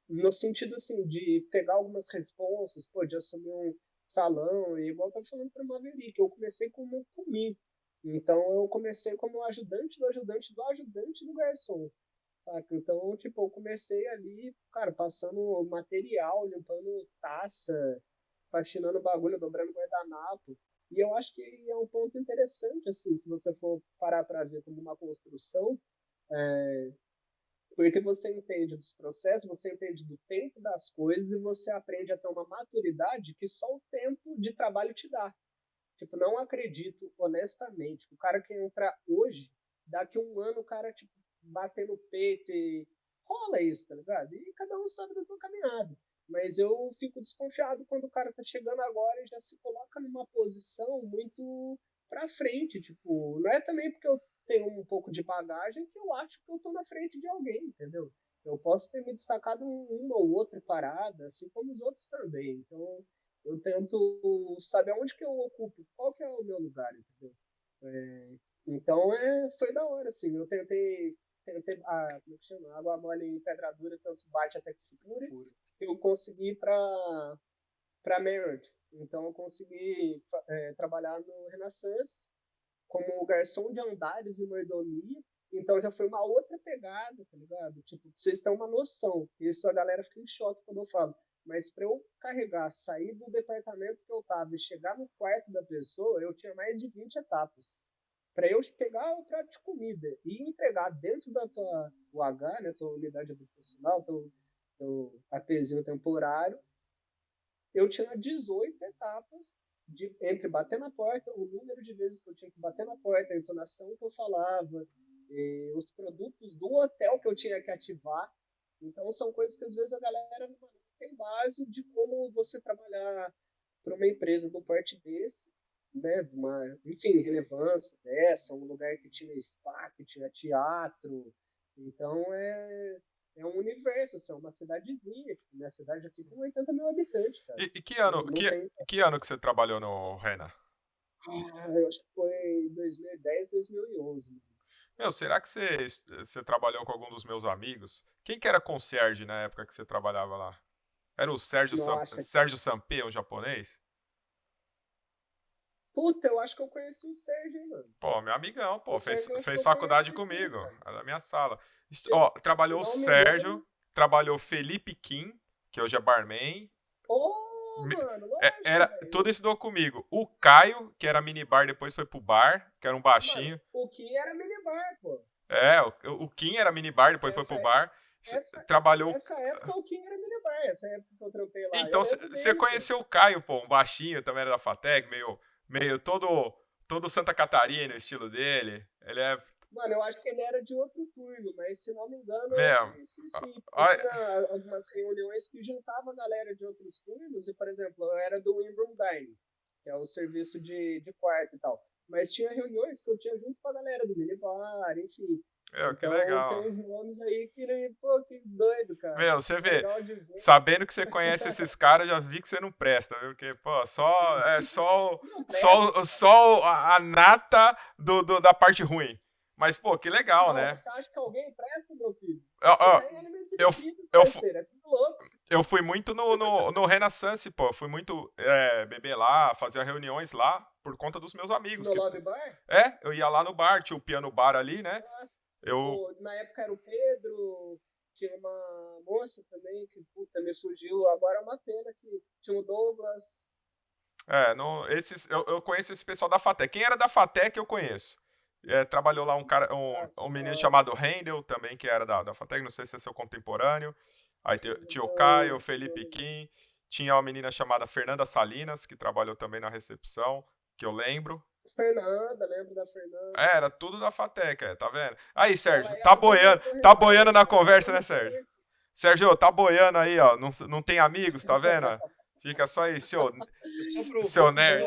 no sentido assim, de pegar algumas responsas, pô, de assumir um salão, e igual eu tô falando para o Maverick, eu comecei como comigo. Então eu comecei como ajudante do ajudante do ajudante do garçom. Saca? Então, tipo, eu comecei ali, cara, passando material, limpando taça, faxinando bagulho, dobrando guardanapo. E eu acho que é um ponto interessante, assim, se você for parar para ver como uma construção, porque você entende dos processos, você entende do tempo das coisas e você aprende a ter uma maturidade que só o tempo de trabalho te dá. Tipo, não acredito, honestamente, que o cara que entra hoje, daqui a um ano o cara, tipo, bater no peito e rola isso, tá ligado? E cada um sabe da sua caminhada. Mas eu fico desconfiado quando o cara tá chegando agora e já se coloca numa posição muito pra frente, tipo, não é também porque eu tenho um pouco de bagagem que eu acho que eu tô na frente de alguém, entendeu? Eu posso ter me destacado em uma ou outra parada, assim como os outros também. Então, eu tento saber onde que eu ocupo, qual que é o meu lugar, entendeu? Então foi da hora, assim. Eu tentei como é que chama? Água mole em pedra dura, tanto bate até que fure. Eu consegui para Merit. Então eu consegui trabalhar no Renaissance como garçom de andares e mordomia. Então já foi uma outra pegada, tá ligado? Tipo, pra vocês terem uma noção. Isso a galera fica em choque quando eu falo. Mas para eu carregar, sair do departamento que eu tava e chegar no quarto da pessoa, eu tinha mais de 20 etapas. Para eu pegar o prato de comida e entregar dentro da tua UH, né, tua unidade habitacional, teu APzinho temporário, eu tinha 18 etapas entre bater na porta, o número de vezes que eu tinha que bater na porta, a entonação que eu falava, os produtos do hotel que eu tinha que ativar. Então, são coisas que às vezes a galera não tem base de como você trabalhar para uma empresa do porte desse, né? Enfim, relevância dessa, um lugar que tinha spa, que tinha teatro. Então, é um universo, assim, é uma cidadezinha. Minha cidade aqui tem 80 mil habitantes, cara. E que ano, que ano que você trabalhou no Rena? Eu acho que foi 2010, 2011. Meu, será que você trabalhou com algum dos meus amigos? Quem que era concierge na época que você trabalhava lá? Era o Nossa, Sérgio Sampé, um japonês? puta, eu acho que eu conheci o Sérgio, hein, mano. Pô, meu amigão, pô, O Sérgio eu acho que fez eu faculdade conheci sim, comigo, cara. era da minha sala. Se, Ó, se trabalhou o não me engano. Sérgio, trabalhou Felipe Kim, que hoje é barman. Ô, mano, lógico, Era, velho. tudo estudou comigo. O Caio, que era minibar, depois foi pro bar, que era um Mano, baixinho. o que era minibar, pô. É, o Kim era minibar, depois foi pro Essa, bar. essa, Trabalhou. essa época o Kim era minibar, essa época que eu trampei lá. Eu Então, lembro você dele, pô. conheceu o Caio, pô, um baixinho, também era da Fatec, meio todo Santa Catarina, o estilo dele. Ele é. Mano, eu acho que ele era de outro turno, mas se não me engano, eu Mesmo. conheci sim. Porque Olha, tinha algumas reuniões que juntava a galera de outros turnos, e, por exemplo, eu era do Wimbroom Dining, que é o serviço de quarto e tal. Mas tinha reuniões que eu tinha junto com a galera do minibar, enfim. que Então tem legal. uns nomes aí que, pô, que doido, cara. Meu, você vê, Legal de ver. sabendo que você conhece esses caras, já vi que você não presta, viu? Porque, pô, Não presta. só a nata da parte ruim. Mas, pô, que legal, Não, né? você acha que alguém presta, meu filho? Ó, Você ó, tá em elementos eu, espíritos, eu, parceiro. É tudo louco. eu fui muito no Renaissance, pô. Eu fui muito beber lá, fazer reuniões lá, por conta dos meus amigos. No lobby bar? Eu ia lá no bar, tinha o piano bar ali, né? Nossa. Eu, Na época era o Pedro, tinha uma moça também que, puta, me fugiu. Agora é uma pena que tinha o Douglas. não, eu conheço esse pessoal da Fatec. Quem era da Fatec eu conheço. Trabalhou lá um menino chamado Rendel também, que era da Fatec, não sei se é seu contemporâneo. Aí tinha o Caio, o Felipe Kim, tinha uma menina chamada Fernanda Salinas, que trabalhou também na recepção, que eu lembro. Fernanda, lembro da Fernanda. Era tudo da Fatec, tá vendo? Aí, Sérgio, Ela tá boiando na conversa, né, Sérgio? Sérgio, tá boiando aí, ó. Não tem amigos, tá vendo? Fica só aí, seu Só nerd.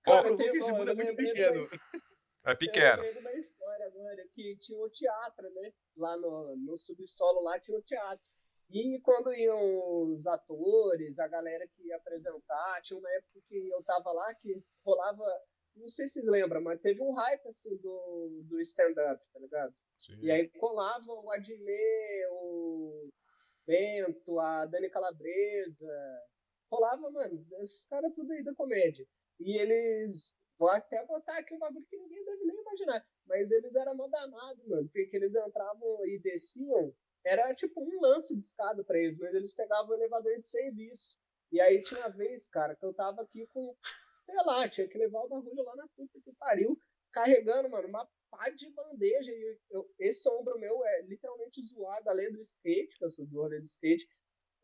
Só Cara, provou que esse mundo é muito pequeno. É eu pequeno. lembrei de uma história agora, que tinha um teatro, né? Lá no subsolo lá tinha um teatro. E quando iam os atores, a galera que ia apresentar, tinha uma época que eu tava lá que rolava, não sei se lembra, mas teve um hype assim do stand-up, tá ligado? Sim. E aí colava o Adnet, o Bento, a Dani Calabresa, rolava, mano, esses caras tudo aí da comédia. E eles, vou até botar aqui um bagulho que ninguém deve nem imaginar, mas eles eram mó danado, mano, porque eles entravam e desciam, era tipo um lance de escada pra eles, mas eles pegavam o elevador de serviço. E aí tinha uma vez, cara, que eu tava aqui com, sei lá, tinha que levar o bagulho lá na puta que pariu, carregando, mano, uma pá de bandeja. E esse ombro meu é literalmente zoado, além do skate, que eu sou do rolê de skate.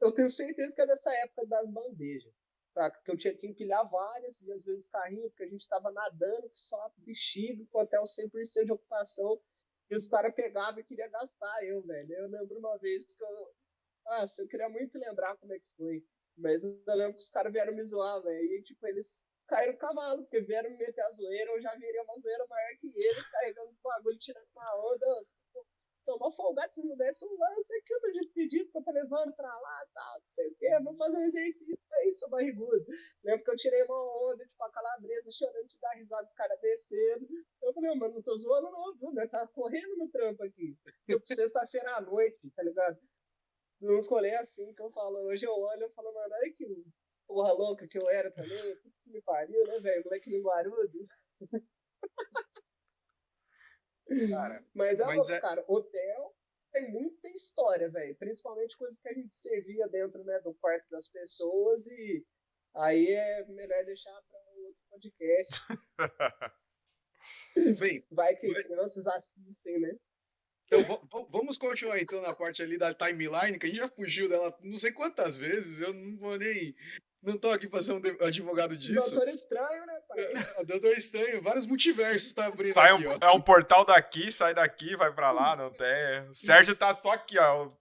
Eu tenho certeza que é dessa época das bandejas, saca? Que eu tinha que empilhar várias, e às vezes carrinho, porque a gente tava nadando, que só bexiga, com hotel 100% de ocupação, e os caras pegavam e queriam gastar eu, velho. Eu lembro uma vez que eu queria muito lembrar como é que foi, mas eu lembro que os caras vieram me zoar, velho, e tipo, eles caíram o cavalo, porque vieram me meter a zoeira, eu já viria uma zoeira maior que eles, carregando o bagulho, tirando uma onda. Tô mal folgado, se não desse um lance aqui, eu tô despedido, que eu tô levando pra lá, tal, não sei o quê, vou fazer um exercício aí, seu barrigudo. Lembro que eu tirei uma onda, tipo, a calabresa, chorando de dar risada, os caras descendo. Eu falei, mano, não tô zoando não, viu, né? Tá correndo no trampo aqui. Eu, sexta-feira à noite, tá ligado? Não colei assim, que eu falo, hoje eu olho, eu falo, mano, olha que porra louca que eu era também, que me pariu, né, velho, moleque linguarudo. Cara, Mas é mas louco, cara, hotel tem muita história, velho. Principalmente coisa que a gente servia dentro, né, do quarto das pessoas, e aí é melhor deixar para um outro podcast. bem, Vai que crianças assistem, né? vamos continuar então na parte ali da timeline, que a gente já fugiu dela não sei quantas vezes, eu não vou nem. Não tô aqui pra ser um advogado disso. Doutor Estranho, né, pai? Doutor Estranho, vários multiversos tá abrindo Sai aqui, ó. é um portal daqui, sai daqui, vai pra lá, não tem. O Sérgio tá só aqui, ó.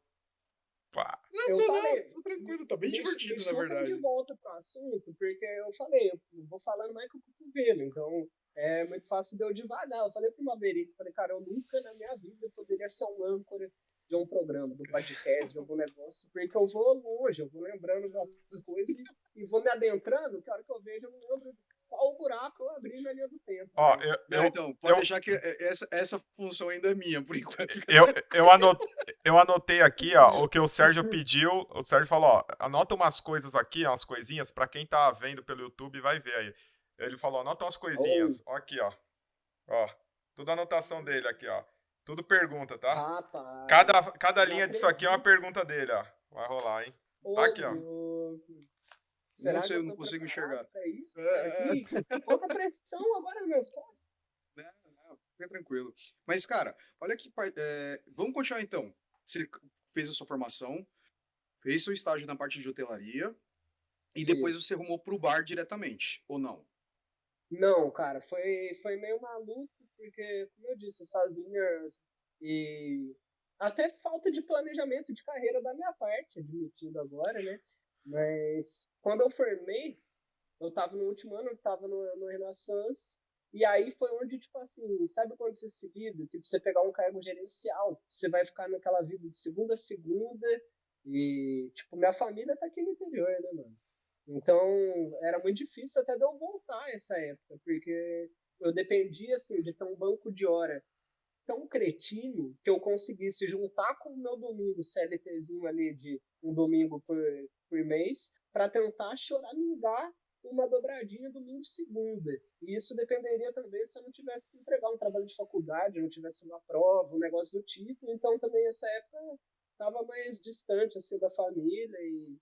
Pá. Eu falei, tô tranquilo, tá bem divertido, na chuta verdade. de volta pro assunto, porque eu falei, eu vou falando mais com o cotovelo, então é muito fácil de eu devagar. Eu falei pro Maverick, falei, cara, eu nunca na minha vida poderia ser um âncora de um programa, de um podcast, de algum negócio, porque eu vou longe, eu vou lembrando das coisas e vou me adentrando, que a hora que eu vejo eu não lembro qual buraco eu abri na linha do tempo. Ó, Mas... Então, pode deixar que essa função ainda é minha, por enquanto. eu anotei aqui, ó, o que o Sérgio pediu. O Sérgio falou, ó, anota umas coisas aqui, umas coisinhas, pra quem tá vendo pelo YouTube vai ver aí. Ele falou, anota umas coisinhas. Ó aqui, ó. Ó, tudo anotação dele aqui, ó. Tudo pergunta, tá? Rapaz, cada linha disso aqui é uma pergunta dele, ó. Vai rolar, hein? Tá aqui, ó. Não sei, eu não consigo enxergar. É isso? Outra pressão agora nas minhas costas. Não, fica tranquilo. Mas, cara, olha que. Vamos continuar então. Você fez a sua formação, fez seu estágio na parte de hotelaria, e depois você arrumou pro bar diretamente, ou não? Não, cara, foi meio maluco, porque, como eu disse, essas linhas e até falta de planejamento de carreira da minha parte, admitido agora, né? Mas quando eu formei, eu tava no último ano, eu tava no Renaissance, e aí foi onde, tipo assim, sabe quando você se liga, que você pegar um cargo gerencial, você vai ficar naquela vida de segunda a segunda, e, tipo, minha família tá aqui no interior, né, mano? Então, era muito difícil até de eu voltar essa época, porque eu dependia, assim, de ter um banco de hora tão cretino que eu conseguisse juntar com o meu domingo CLTzinho ali de um domingo por mês para tentar choramingar uma dobradinha domingo e segunda. E isso dependeria também se eu não tivesse que entregar um trabalho de faculdade, não tivesse uma prova, um negócio do tipo. Então também essa época estava mais distante assim da família e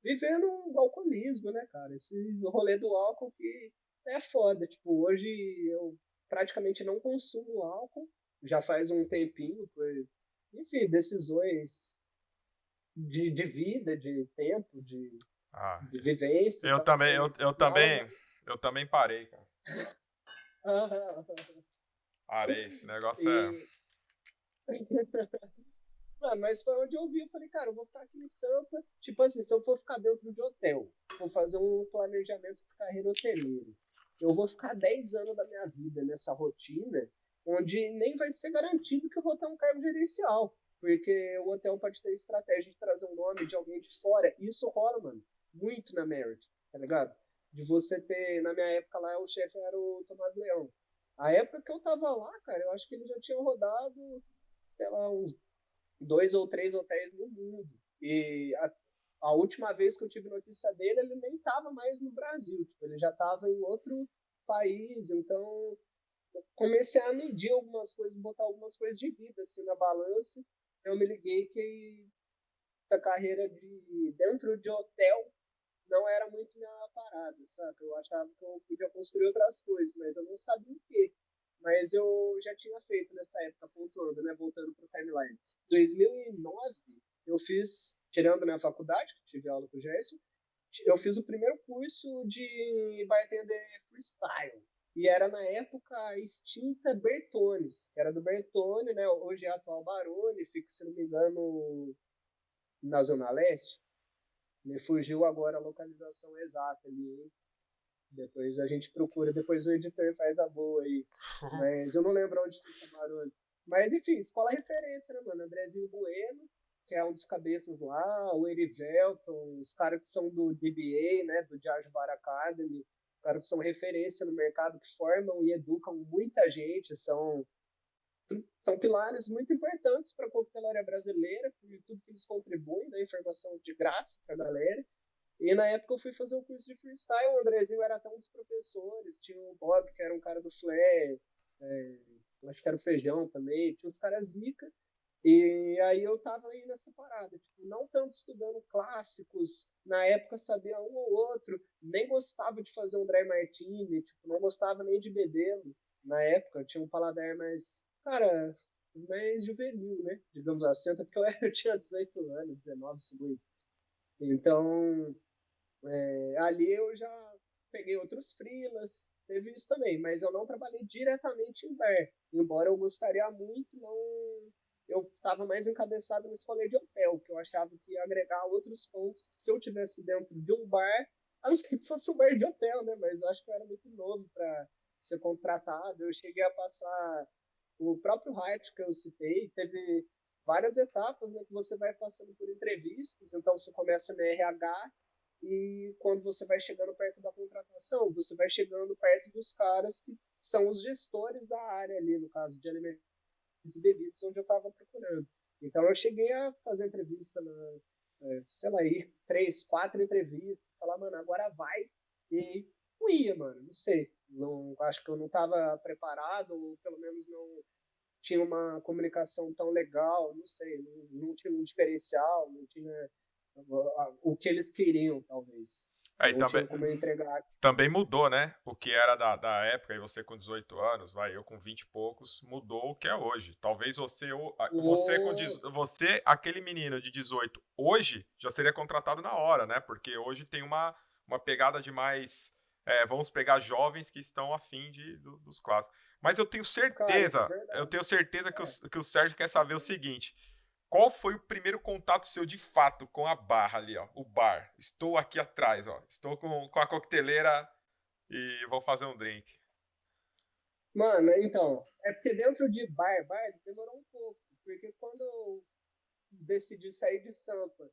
vivendo o alcoolismo, né, cara? Esse rolê do álcool que é foda. Tipo, hoje eu praticamente não consumo álcool, já faz um tempinho, enfim, decisões de vida, de tempo, de vivência. Eu também parei, cara. Parei, esse negócio é... Mano, mas foi onde eu vi, eu falei, cara, eu vou ficar aqui em Sampa. Tipo assim, se eu for ficar dentro de hotel, vou fazer um planejamento de carreira hoteleira. Eu vou ficar 10 anos da minha vida nessa rotina, onde nem vai ser garantido que eu vou ter um cargo gerencial. Porque o hotel pode ter estratégia de trazer um nome de alguém de fora. E isso rola, mano, muito na Merit, tá ligado? De você ter, na minha época lá, o chefe era o Tomás Leão. A época que eu tava lá, cara, eu acho que ele já tinha rodado, sei lá, uns 2 ou 3 hotéis no mundo. E a última vez que eu tive notícia dele, ele nem estava mais no Brasil. Tipo, ele já estava em outro país. Então, eu comecei a medir algumas coisas, botar algumas coisas de vida assim, na balança. Eu me liguei que a carreira de dentro de hotel não era muito minha parada, sabe? Eu achava que eu podia construir outras coisas, mas eu não sabia o quê. Mas eu já tinha feito nessa época, pontuando, né? Voltando para o timeline. 2009, eu fiz, tirando minha faculdade, que tive aula com o Gerson, eu fiz o primeiro curso de bartender freestyle. E era na época a extinta Bertones, que era do Bertone, né? Hoje é a atual Barone, fica, se não me engano, na Zona Leste. Me fugiu agora a localização exata ali. Depois a gente procura, depois o editor faz a boa aí. Mas eu não lembro onde fica Barone. Mas enfim, ficou lá referência, né, mano? Andrezinho Bueno, que é um dos cabeças lá, o Erivelton, os caras que são do DBA, né, do Diageo Bar Academy, os caras que são referência no mercado, que formam e educam muita gente, são pilares muito importantes para a coquetelaria brasileira, por tudo que eles contribuem, né, informação de graça para a galera. E na época eu fui fazer um curso de freestyle, o Andrezinho era até um dos professores, tinha o Bob, que era um cara do Flare, acho que era o Feijão também, tinha uns caras zica. E aí eu tava aí nessa parada, tipo, não tanto estudando clássicos, na época sabia um ou outro, nem gostava de fazer um dry martini, tipo, não gostava nem de bebê-lo. Na época tinha um paladar mais, cara, mais juvenil, né? Digamos assim, até porque eu tinha 18 anos, 19, segundo. Então, ali eu já peguei outros freelas, teve isso também, mas eu não trabalhei diretamente em bar, embora eu gostaria muito, não, eu estava mais encabeçado nesse rolê de hotel, que eu achava que ia agregar outros pontos se eu tivesse dentro de um bar, a não ser que fosse um bar de hotel, né? Mas eu acho que eu era muito novo para ser contratado. Eu cheguei a passar o próprio Hyatt que eu citei, teve várias etapas, né, que você vai passando por entrevistas, então você começa no RH e quando você vai chegando perto da contratação, você vai chegando perto dos caras que são os gestores da área ali, no caso de alimentos e bebidas, onde eu estava procurando. Então eu cheguei a fazer entrevista, sei lá, ir 3, 4 entrevistas, falar, mano, agora vai. E não ia, mano, não sei. Não, acho que eu não estava preparado, ou pelo menos não tinha uma comunicação tão legal, não sei, não tinha um diferencial, não tinha o que eles queriam, talvez. Aí Não também, tinha como eu entregar. também mudou, né? O que era da época, e você com 18 anos, vai, eu com 20 e poucos, mudou o que é hoje. Talvez você, aquele menino de 18, hoje, já seria contratado na hora, né? Porque hoje tem uma pegada de mais. Vamos pegar jovens que estão afim dos clássicos. Mas Cara, isso é eu verdade. tenho certeza que o Sérgio quer saber o seguinte: qual foi o primeiro contato seu de fato com a barra ali, ó? O bar. Estou aqui atrás, ó. Estou com a coqueteleira e vou fazer um drink. Mano, então, é porque dentro de bar demorou um pouco, porque quando eu decidi sair de Sampa,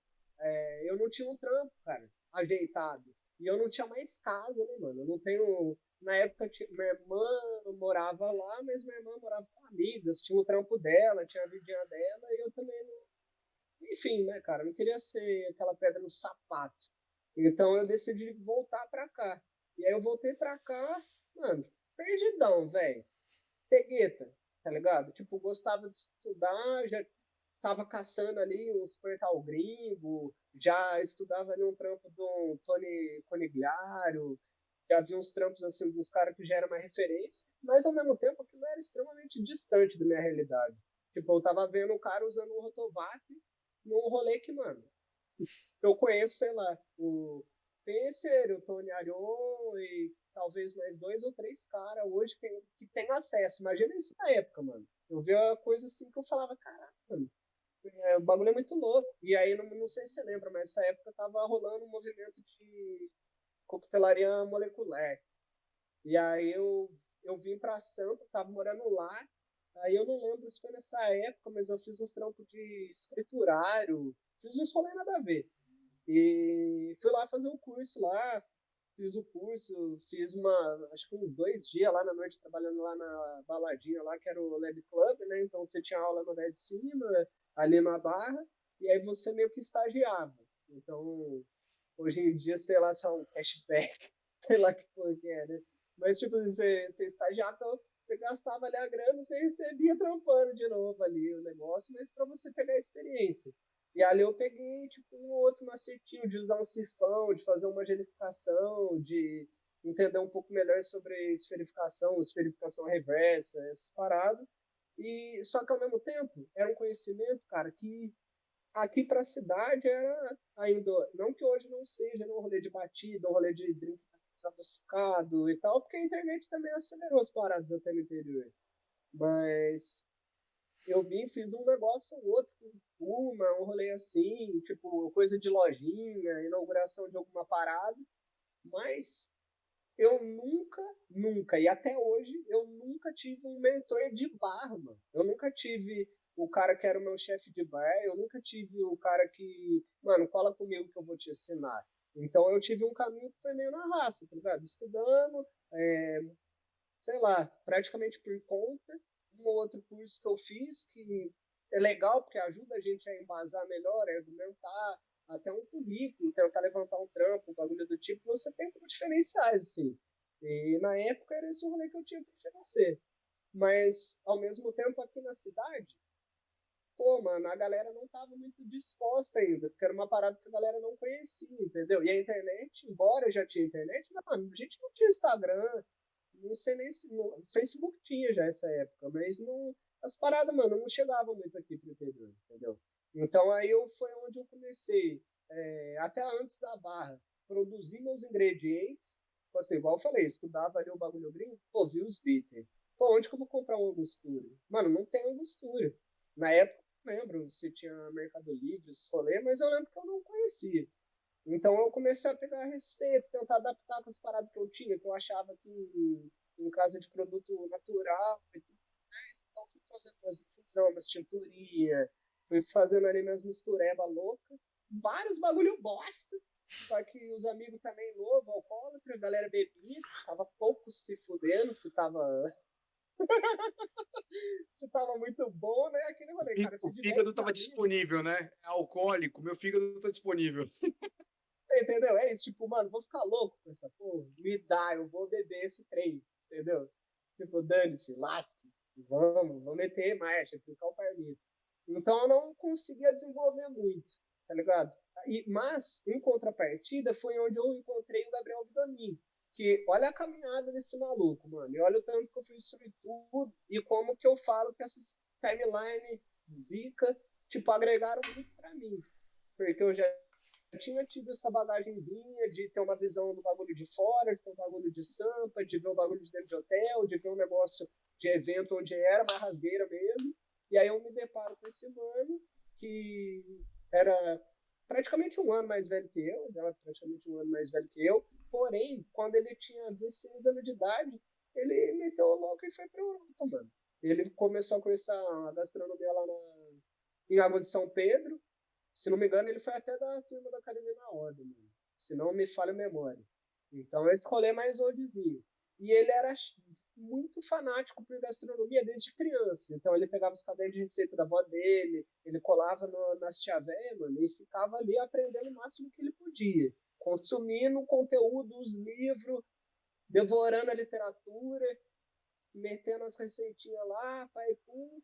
eu não tinha um trampo, cara, ajeitado. E eu não tinha mais casa, né, mano? Eu não tenho. Na época, minha irmã morava lá, mas minha irmã morava com amigas, tinha o trampo dela, tinha a vidinha dela, e eu também não. Enfim, né, cara? Eu não queria ser aquela pedra no sapato. Então eu decidi voltar pra cá. E aí eu voltei pra cá, mano, perdidão, velho. Pegueta, tá ligado? Tipo, gostava de estudar, já tava caçando ali uns portal gringo, já estudava ali um trampo do Tony Conigliaro, já vi uns trampos assim dos caras que já eram uma referência, mas ao mesmo tempo aquilo era extremamente distante da minha realidade. Tipo, eu tava vendo o cara usando um Rotovac num rolê que, mano, eu conheço, sei lá, o Spencer, o Tony Arion e talvez mais 2 ou 3 caras hoje que tem acesso. Imagina isso na época, mano. Eu via coisa assim que eu falava, caraca, mano, O bagulho é muito louco. E aí, não sei se você lembra, mas nessa época tava rolando um movimento de coquetelaria molecular. E aí eu vim pra Sampa, tava morando lá. Aí eu não lembro se foi nessa época, mas eu fiz uns trampos de escriturário, fiz uns rolê nada a ver. E fui lá fazer um curso lá, fiz o curso, fiz acho que uns 2 dias lá na noite trabalhando lá na baladinha lá, que era o Lab Club, né? Então você tinha aula no andar de cima, ali na Barra, e aí você meio que estagiava. Então, hoje em dia, sei lá, se é um cashback, sei lá que foi que é, né? Mas, tipo, você estagiava, então você gastava ali a grana, você recebia trampando de novo ali o negócio, mas para você pegar a experiência. E ali eu peguei, tipo, um outro macetinho de usar um sifão, de fazer uma gelificação, de entender um pouco melhor sobre esferificação reversa, essas paradas. E, só que ao mesmo tempo, era um conhecimento, cara, que aqui para a cidade era ainda, não que hoje não seja um rolê de batida, um rolê de drink adocicado e tal, porque a internet também acelerou as paradas até no interior. Mas eu vim, fiz um negócio ou outro, um rolê assim, tipo, coisa de lojinha, inauguração de alguma parada, mas eu nunca, e até hoje, eu nunca tive um mentor de bar, mano. Eu nunca tive o cara que era o meu chefe de bar, eu nunca tive o cara que, mano, cola comigo que eu vou te ensinar. Então eu tive um caminho que foi meio na raça, tá ligado? Estudando, sei lá, praticamente por conta. Um ou outro curso que eu fiz que é legal porque ajuda a gente a embasar melhor, a argumentar, até um currículo, tentar levantar um trampo, um bagulho do tipo, você tem como diferenciar, assim. E na época era esse o rolê que eu tinha para oferecer. Mas, ao mesmo tempo, aqui na cidade, pô, mano, a galera não tava muito disposta ainda, porque era uma parada que a galera não conhecia, entendeu? E a internet, embora já tinha internet, mano, a gente não tinha Instagram, não sei nem se. No Facebook tinha já essa época, mas não. As paradas, mano, não chegavam muito aqui pro interior, entendeu? Então aí foi onde eu comecei, até antes da Barra, produzir meus ingredientes. Tipo assim, igual eu falei, estudava ali o bagulho gringo, pô, vi os bitters. Pô, onde que eu vou comprar uma angostura? Mano, não tem angostura. Na época, eu não lembro se tinha Mercado Livre, esse rolê, mas eu lembro que eu não conhecia. Então eu comecei a pegar a receita, tentar adaptar com as paradas que eu tinha, que eu achava que em casa de produto natural e tudo mais, então fui fazendo umas infusão, umas tinturinha, fui fazendo ali minhas mistureba louca, vários bagulho bosta, só que os amigos também novo, alcoólatra, a galera bebia, tava pouco se fudendo, se tava muito bom, né? Aquele rolê, cara, O fiz de fígado 10 tava amigos. disponível, né? É alcoólico, meu fígado tá disponível. Entendeu? É isso, tipo, mano, vou ficar louco com essa porra. Me dá, eu vou beber esse trem, entendeu? Tipo, dane-se, late, vamos meter marcha, ficar o parmito. Então eu não conseguia desenvolver muito, tá ligado? Mas, em contrapartida, foi onde eu encontrei o Gabriel Vidonin. Que olha a caminhada desse maluco, mano. E olha o tanto que eu fiz sobre tudo e como que eu falo que essas timeline zica, tipo, agregaram muito pra mim. Porque eu já tinha tido essa bagagenzinha de ter uma visão do bagulho de fora, de ter um bagulho de sampa, de ver o bagulho de dentro de hotel, de ver um negócio de evento onde era uma rasgueira mesmo. E aí eu me deparo com esse mano que era praticamente um ano mais velho que eu, era praticamente um ano mais velho que eu, porém, quando ele tinha 16 anos de idade, ele meteu o louco e foi pra Europa, mano. Ele começou a conhecer a gastronomia lá em Água de São Pedro, se não me engano, ele foi até da turma da Academia na Ordem, mano. Se não me falha a memória. Então, esse rolê é mais oldzinho. E ele era muito fanático por gastronomia desde criança. Então, ele pegava os cadernos de receita da avó dele, ele colava nas tia véia, mano, e ficava ali aprendendo o máximo que ele podia. Consumindo o conteúdo, os livros, devorando a literatura, metendo as receitinhas lá, pai, pum.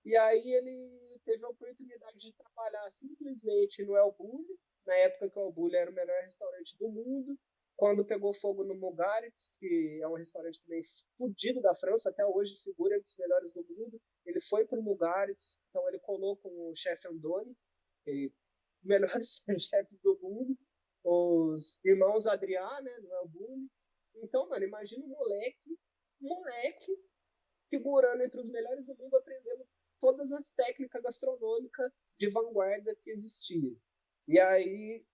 E aí ele teve a oportunidade de trabalhar simplesmente no El Bulli, na época que o El Bulli era o melhor restaurante do mundo, quando pegou fogo no Mugaritz, que é um restaurante também fodido da França, até hoje figura entre os melhores do mundo, ele foi para o Mugaritz, então ele colou com o chefe Andoni, melhores chefes do mundo, os irmãos Adrià, né, no El Bulli. Então, mano, imagina um moleque figurando entre os melhores do mundo, aprendendo todas as técnicas gastronômicas de vanguarda que existiam. E aí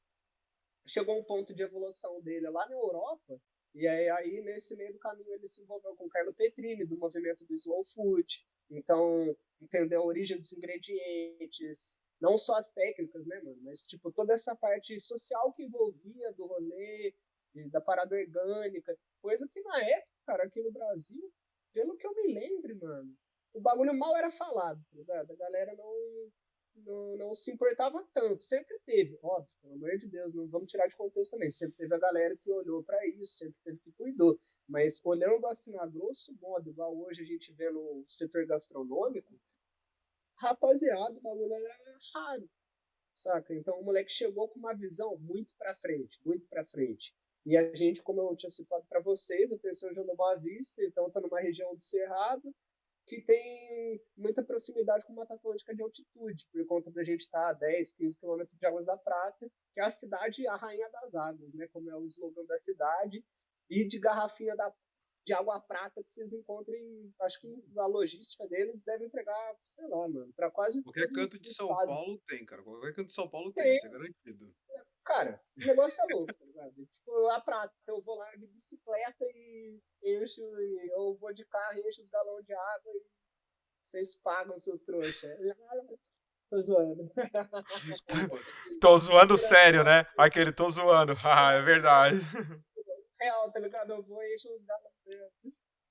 chegou um ponto de evolução dele lá na Europa, e aí nesse meio do caminho ele se envolveu com o Carlo Petrini, do movimento do Slow Food, então entendeu a origem dos ingredientes, não só as técnicas, né, mano, mas tipo toda essa parte social que envolvia do rolê, da parada orgânica, coisa que na época, cara, aqui no Brasil, pelo que eu me lembre, mano, o bagulho mal era falado, tá ligado? A galera não se importava tanto. Sempre teve, óbvio, pelo amor de Deus, não vamos tirar de contexto também. Sempre teve a galera que olhou para isso, sempre teve que cuidou. Mas olhando assim, a grosso modo, igual hoje a gente vê no setor gastronômico, rapaziada, o bagulho era raro, saca? Então o moleque chegou com uma visão muito para frente, muito para frente. E a gente, como eu tinha citado para vocês, eu tenho São João da Boa Vista, então tá numa região do Cerrado, que tem muita proximidade com Mata Atlântica de altitude, por conta da gente estar a 10, 15 quilômetros de Águas da Prata, que é a cidade, a rainha das águas, né? Como é o slogan da cidade, e de garrafinha de água prata que vocês encontrem, acho que a logística deles deve entregar, sei lá, mano, para quase Qualquer todos canto de os São estados. Paulo tem, cara. Qualquer canto de São Paulo tem, Tem, isso é garantido. cara, o negócio é louco, tá ligado? Tipo, a prata, eu vou lá de bicicleta e encho, eu vou de carro e encho os galões de água e vocês pagam seus trouxas. Tô zoando. Desculpa. Tô zoando sério, né? Aquele tô zoando. Ah, é verdade. Real, tá ligado? Eu vou e encho os galões.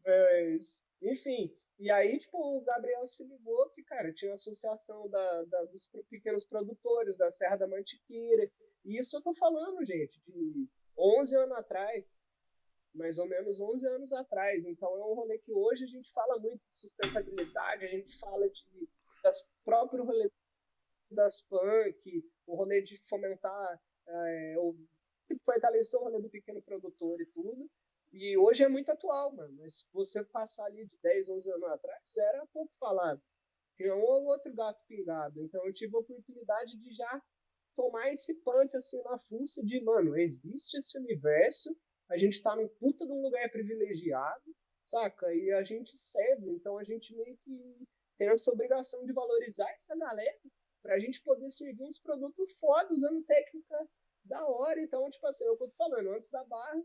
Mas, enfim. E aí, tipo, o Gabriel se ligou que, cara, tinha a associação dos pequenos produtores da Serra da Mantiqueira. E isso eu tô falando, gente, de 11 anos atrás, mais ou menos 11 anos atrás. Então é um rolê que hoje a gente fala muito de sustentabilidade, a gente fala das próprios rolês das punk, o rolê de fomentar, fortalecer o rolê do pequeno produtor e tudo. E hoje é muito atual, mano. Mas se você passar ali de 10, 11 anos atrás, era pouco falado. Tinha um ou outro gato pingado. Então eu tive a oportunidade de já tomar esse punch assim na fuça de, mano, existe esse universo, a gente tá num puta de um lugar privilegiado, saca? E a gente serve, então a gente meio que tem essa obrigação de valorizar essa galera pra gente poder servir uns produtos foda usando técnica da hora. Então, tipo assim, é o que eu tô falando, antes da barra,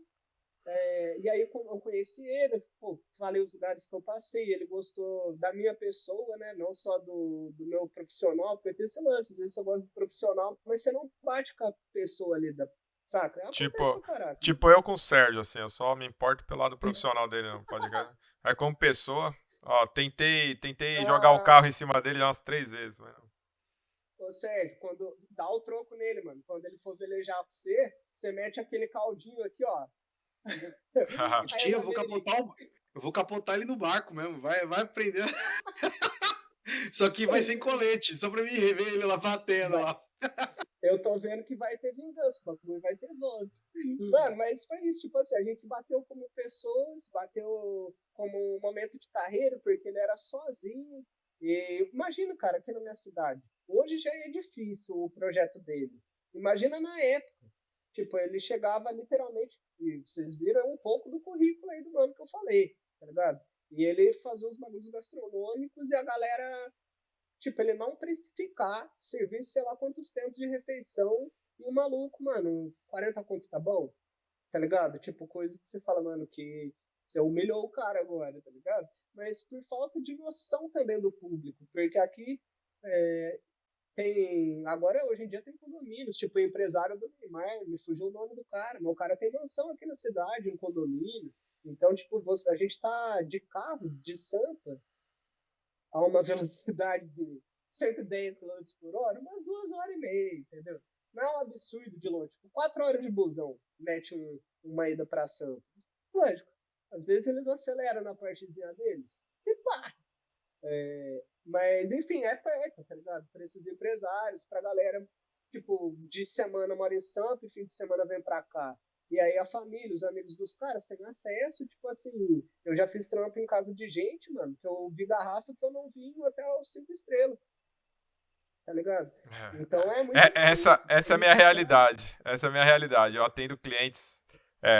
e aí eu conheci ele, pô, falei os lugares que eu passei, ele gostou da minha pessoa, né, não só do meu profissional, porque tem esse lance, às vezes você gosta do profissional, mas você não bate com a pessoa ali, saca? Acontece pra caralho. Tipo eu com o Sérgio, assim, eu só me importo pelo lado profissional dele, não pode ligar. Aí como pessoa, ó, tentei jogar o carro em cima dele umas 3 vezes, mas não. Ô Sérgio, quando dá o troco nele, mano, quando ele for velejar pra você mete aquele caldinho aqui, ó. Tia, eu vou capotar ele no barco mesmo. Vai prender. Só que vai sem colete, só pra mim rever ele lá batendo lá. Eu tô vendo que vai ter vingança, o bagulho vai ter volta. Mano, mas foi isso, tipo assim, a gente bateu como pessoas, bateu como um momento de carreira, porque ele era sozinho. E imagina, cara, aqui na minha cidade. Hoje já é difícil o projeto dele. Imagina na época. Tipo, ele chegava literalmente, e vocês viram um pouco do currículo aí do mano que eu falei, tá ligado? E ele fazia os bagulhos gastronômicos e a galera, tipo, ele não precificar, servir sei lá quantos tempos de refeição e o maluco, mano, 40 conto tá bom? Tá ligado? Tipo, coisa que você fala, mano, que você humilhou o cara agora, tá ligado? Mas por falta de noção também do público, porque aqui agora hoje em dia tem condomínios, tipo o empresário do Neymar, me fugiu o nome do cara, mas o cara tem mansão aqui na cidade, um condomínio. Então, tipo, a gente tá de carro de Sampa a uma velocidade de 110 km por hora, umas 2 horas e meia, entendeu? Não é um absurdo de longe. Tipo, 4 horas de busão mete uma ida pra Sampa. Lógico, às vezes eles aceleram na partezinha deles e pá! Mas, enfim, é perto, tá ligado? Para esses empresários, pra galera, tipo, de semana mora em Sampa e fim de semana vem pra cá. E aí a família, os amigos dos caras têm acesso, tipo assim, eu já fiz trampo em casa de gente, mano, que eu vi garrafa que eu não vi até os 5 estrelas. Tá ligado? Então é muito... Essa é a minha realidade. Essa é a minha realidade. Eu atendo clientes,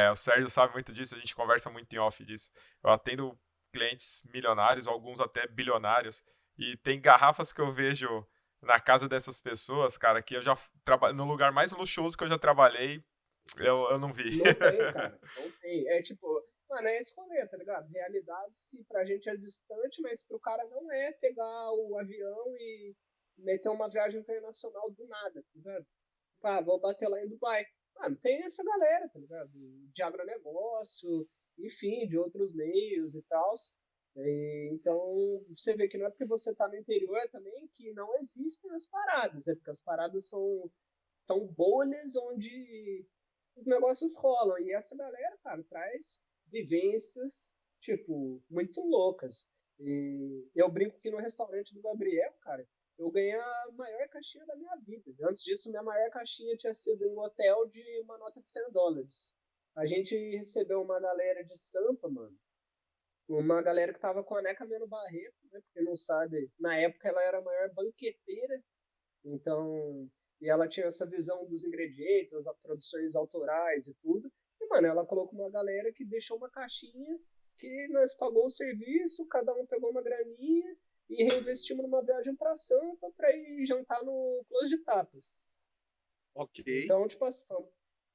o Sérgio sabe muito disso, a gente conversa muito em off disso. Eu atendo clientes milionários, alguns até bilionários, E tem garrafas que eu vejo na casa dessas pessoas, cara, que eu já trabalhei no lugar mais luxuoso que eu já trabalhei, eu não vi. Não tem, cara. Não tem. É tipo, mano, é esse rolê, tá ligado? Realidades que pra gente é distante, mas pro cara não é pegar o avião e meter uma viagem internacional do nada, tá ligado? Pá, vou bater lá em Dubai. Mano, tem essa galera, tá ligado? De agronegócio, enfim, de outros meios e tal. Então, você vê que não é porque você tá no interior também que não existem as paradas, é porque as paradas são bolhas onde os negócios rolam. E essa galera, cara, traz vivências, tipo, muito loucas. E eu brinco que no restaurante do Gabriel, cara, eu ganhei a maior caixinha da minha vida. Antes disso, minha maior caixinha tinha sido em um hotel de uma nota de $100. A gente recebeu uma galera de Sampa, mano. Uma galera que tava com a Neca Meno Barreto, né? Porque não sabe, na época ela era a maior banqueteira, então, e ela tinha essa visão dos ingredientes, as produções autorais e tudo. E, mano, ela colocou uma galera que deixou uma caixinha que nós pagou o serviço, cada um pegou uma graninha e reinvestimos numa viagem pra Sampa pra ir jantar no Close de Tapas. Ok. Então, tipo assim,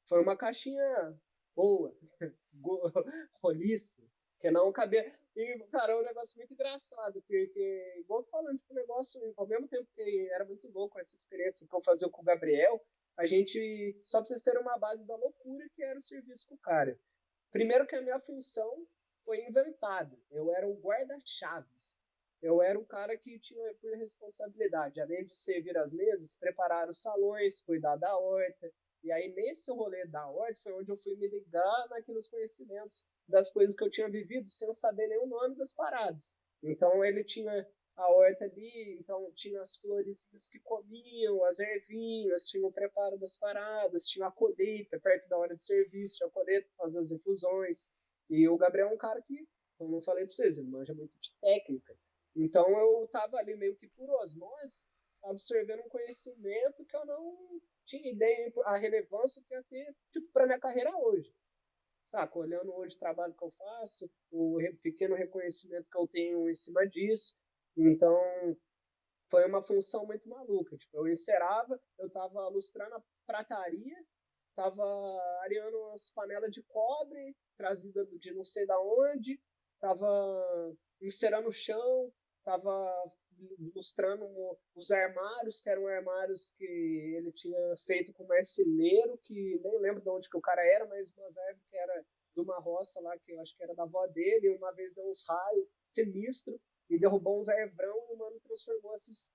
foi uma caixinha boa, holista, que não cabia. E, cara, é um negócio muito engraçado, porque, igual falando, tipo, o negócio, ao mesmo tempo que era muito louco essa experiência que eu fazia com o Gabriel, a gente, só pra vocês terem uma base da loucura que era o serviço com o cara. Primeiro que a minha função foi inventada. Eu era o guarda-chaves. Eu era o cara que tinha por responsabilidade, além de servir as mesas, preparar os salões, cuidar da horta. E aí, nesse rolê da horta, foi onde eu fui me ligar naqueles conhecimentos das coisas que eu tinha vivido, sem saber nem o nome das paradas. Então, ele tinha a horta ali, então tinha as florezinhas que comiam, as ervinhas, tinha o preparo das paradas, tinha a colheita perto da hora de serviço, tinha a colheita para fazer as infusões. E o Gabriel é um cara que, como eu falei para vocês, ele manja muito de técnica. Então eu estava ali meio que por osmose, absorvendo um conhecimento que eu não tinha ideia a relevância que ia ter tipo, para minha carreira hoje. Saca? Olhando hoje o trabalho que eu faço, o pequeno reconhecimento que eu tenho em cima disso. Então, foi uma função muito maluca. Tipo, eu encerava, eu estava lustrando a prataria, estava areando umas panelas de cobre trazidas de não sei da onde, estava encerando o chão, estava lustrando os armários, que eram armários que ele tinha feito com marceneiro, que nem lembro de onde que o cara era, mas umas árvores que era de uma roça lá, que eu acho que era da avó dele, e uma vez deu uns raios sinistro e derrubou uns arvrão e o mano transformou esses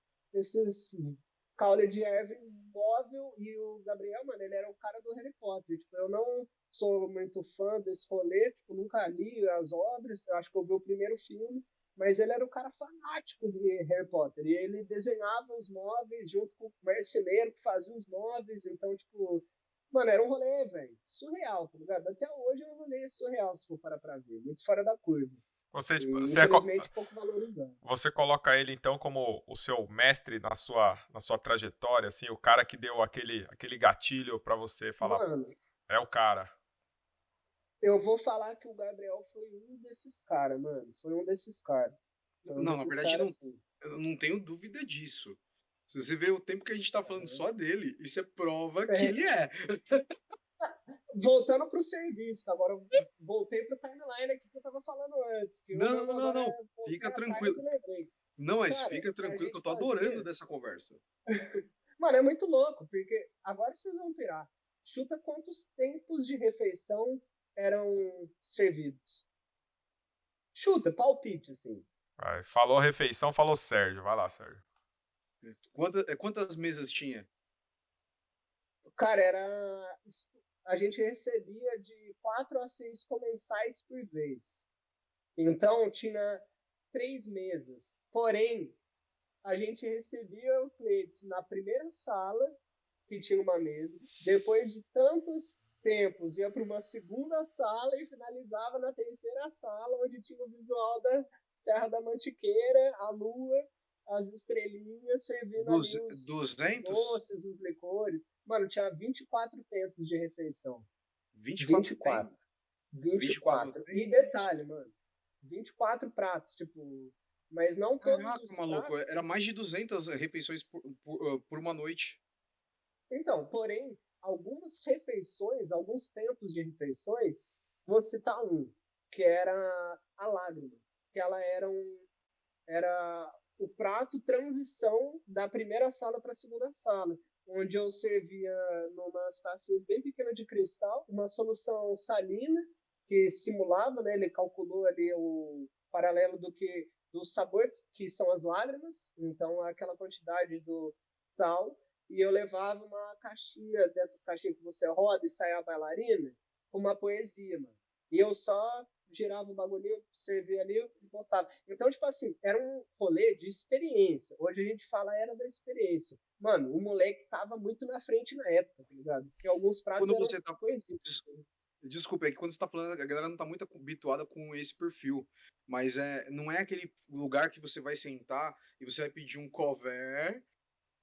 caule de erva em móvel. E o Gabriel, mano, ele era o cara do Harry Potter. Tipo, eu não sou muito fã desse rolê, tipo, nunca li as obras, eu acho que eu vi o primeiro filme, mas ele era o cara fanático de Harry Potter. E ele desenhava os móveis junto com o marceneiro que fazia os móveis. Então, tipo, mano, era um rolê, velho, surreal, tá ligado? Até hoje é um rolê surreal, se for parar pra ver. Muito fora da curva. Você, tipo, E, infelizmente, pouco valorizado. você coloca ele, então, como o seu mestre na sua trajetória, assim, o cara que deu aquele gatilho pra você falar, Mano, é o cara. eu vou falar que o Gabriel foi um desses caras, mano. Foi um desses caras. Foi um Não, na desses verdade, caras, sim. eu não tenho dúvida disso. Se você vê o tempo que a gente tá falando só dele, isso é prova que ele é. Voltando pro serviço, agora eu voltei pro timeline aqui que eu tava falando antes. Que eu Não, agora não. Fica atrás tranquilo. e lembrei. Não, mas Cara, fica a tranquilo que eu gente tô adorando fazia. dessa conversa. Mano, é muito louco, porque agora vocês vão pirar. Chuta quantos tempos de refeição eram servidos. Chuta, palpite, assim. Aí, falou refeição, falou Sérgio. Vai lá, Sérgio. Quantas mesas tinha? Cara, era. A gente recebia de 4 a 6 comensais por vez. Então, tinha 3 mesas. Porém, a gente recebia o cliente na primeira sala, que tinha uma mesa. Depois de tantos tempos, ia para uma segunda sala e finalizava na terceira sala, onde tinha o visual da Serra da Mantiqueira, a lua, as estrelinhas, servindo ali os 200? doces, os licores. Mano, tinha 24 tempos de refeição. 24 24. tempos. 24. E detalhe, mano, 24 pratos, tipo, Mas não todos Caraca, os maluco, pratos. era mais de 200 refeições por uma noite. Então, porém, algumas refeições, alguns tempos de refeições, vou citar um, que era a lágrima, que ela era o prato transição da primeira sala para a segunda sala, onde eu servia numas taças bem pequenas de cristal, uma solução salina que simulava, né, ele calculou ali o paralelo dos sabores que são as lágrimas, então aquela quantidade do sal, e eu levava uma caixinha dessas caixinhas que você roda e sai a bailarina com uma poesia, mano. E eu só girava o bagulho, servia ali e botava. Então, tipo assim, era um rolê de experiência. Hoje a gente fala era da experiência. Mano, o moleque tava muito na frente na época, tá ligado? Porque alguns pratos Quando eram você tá. conhecidos. Desculpa, é que quando você tá falando, a galera não tá muito habituada com esse perfil. Mas não é aquele lugar que você vai sentar e você vai pedir um cover,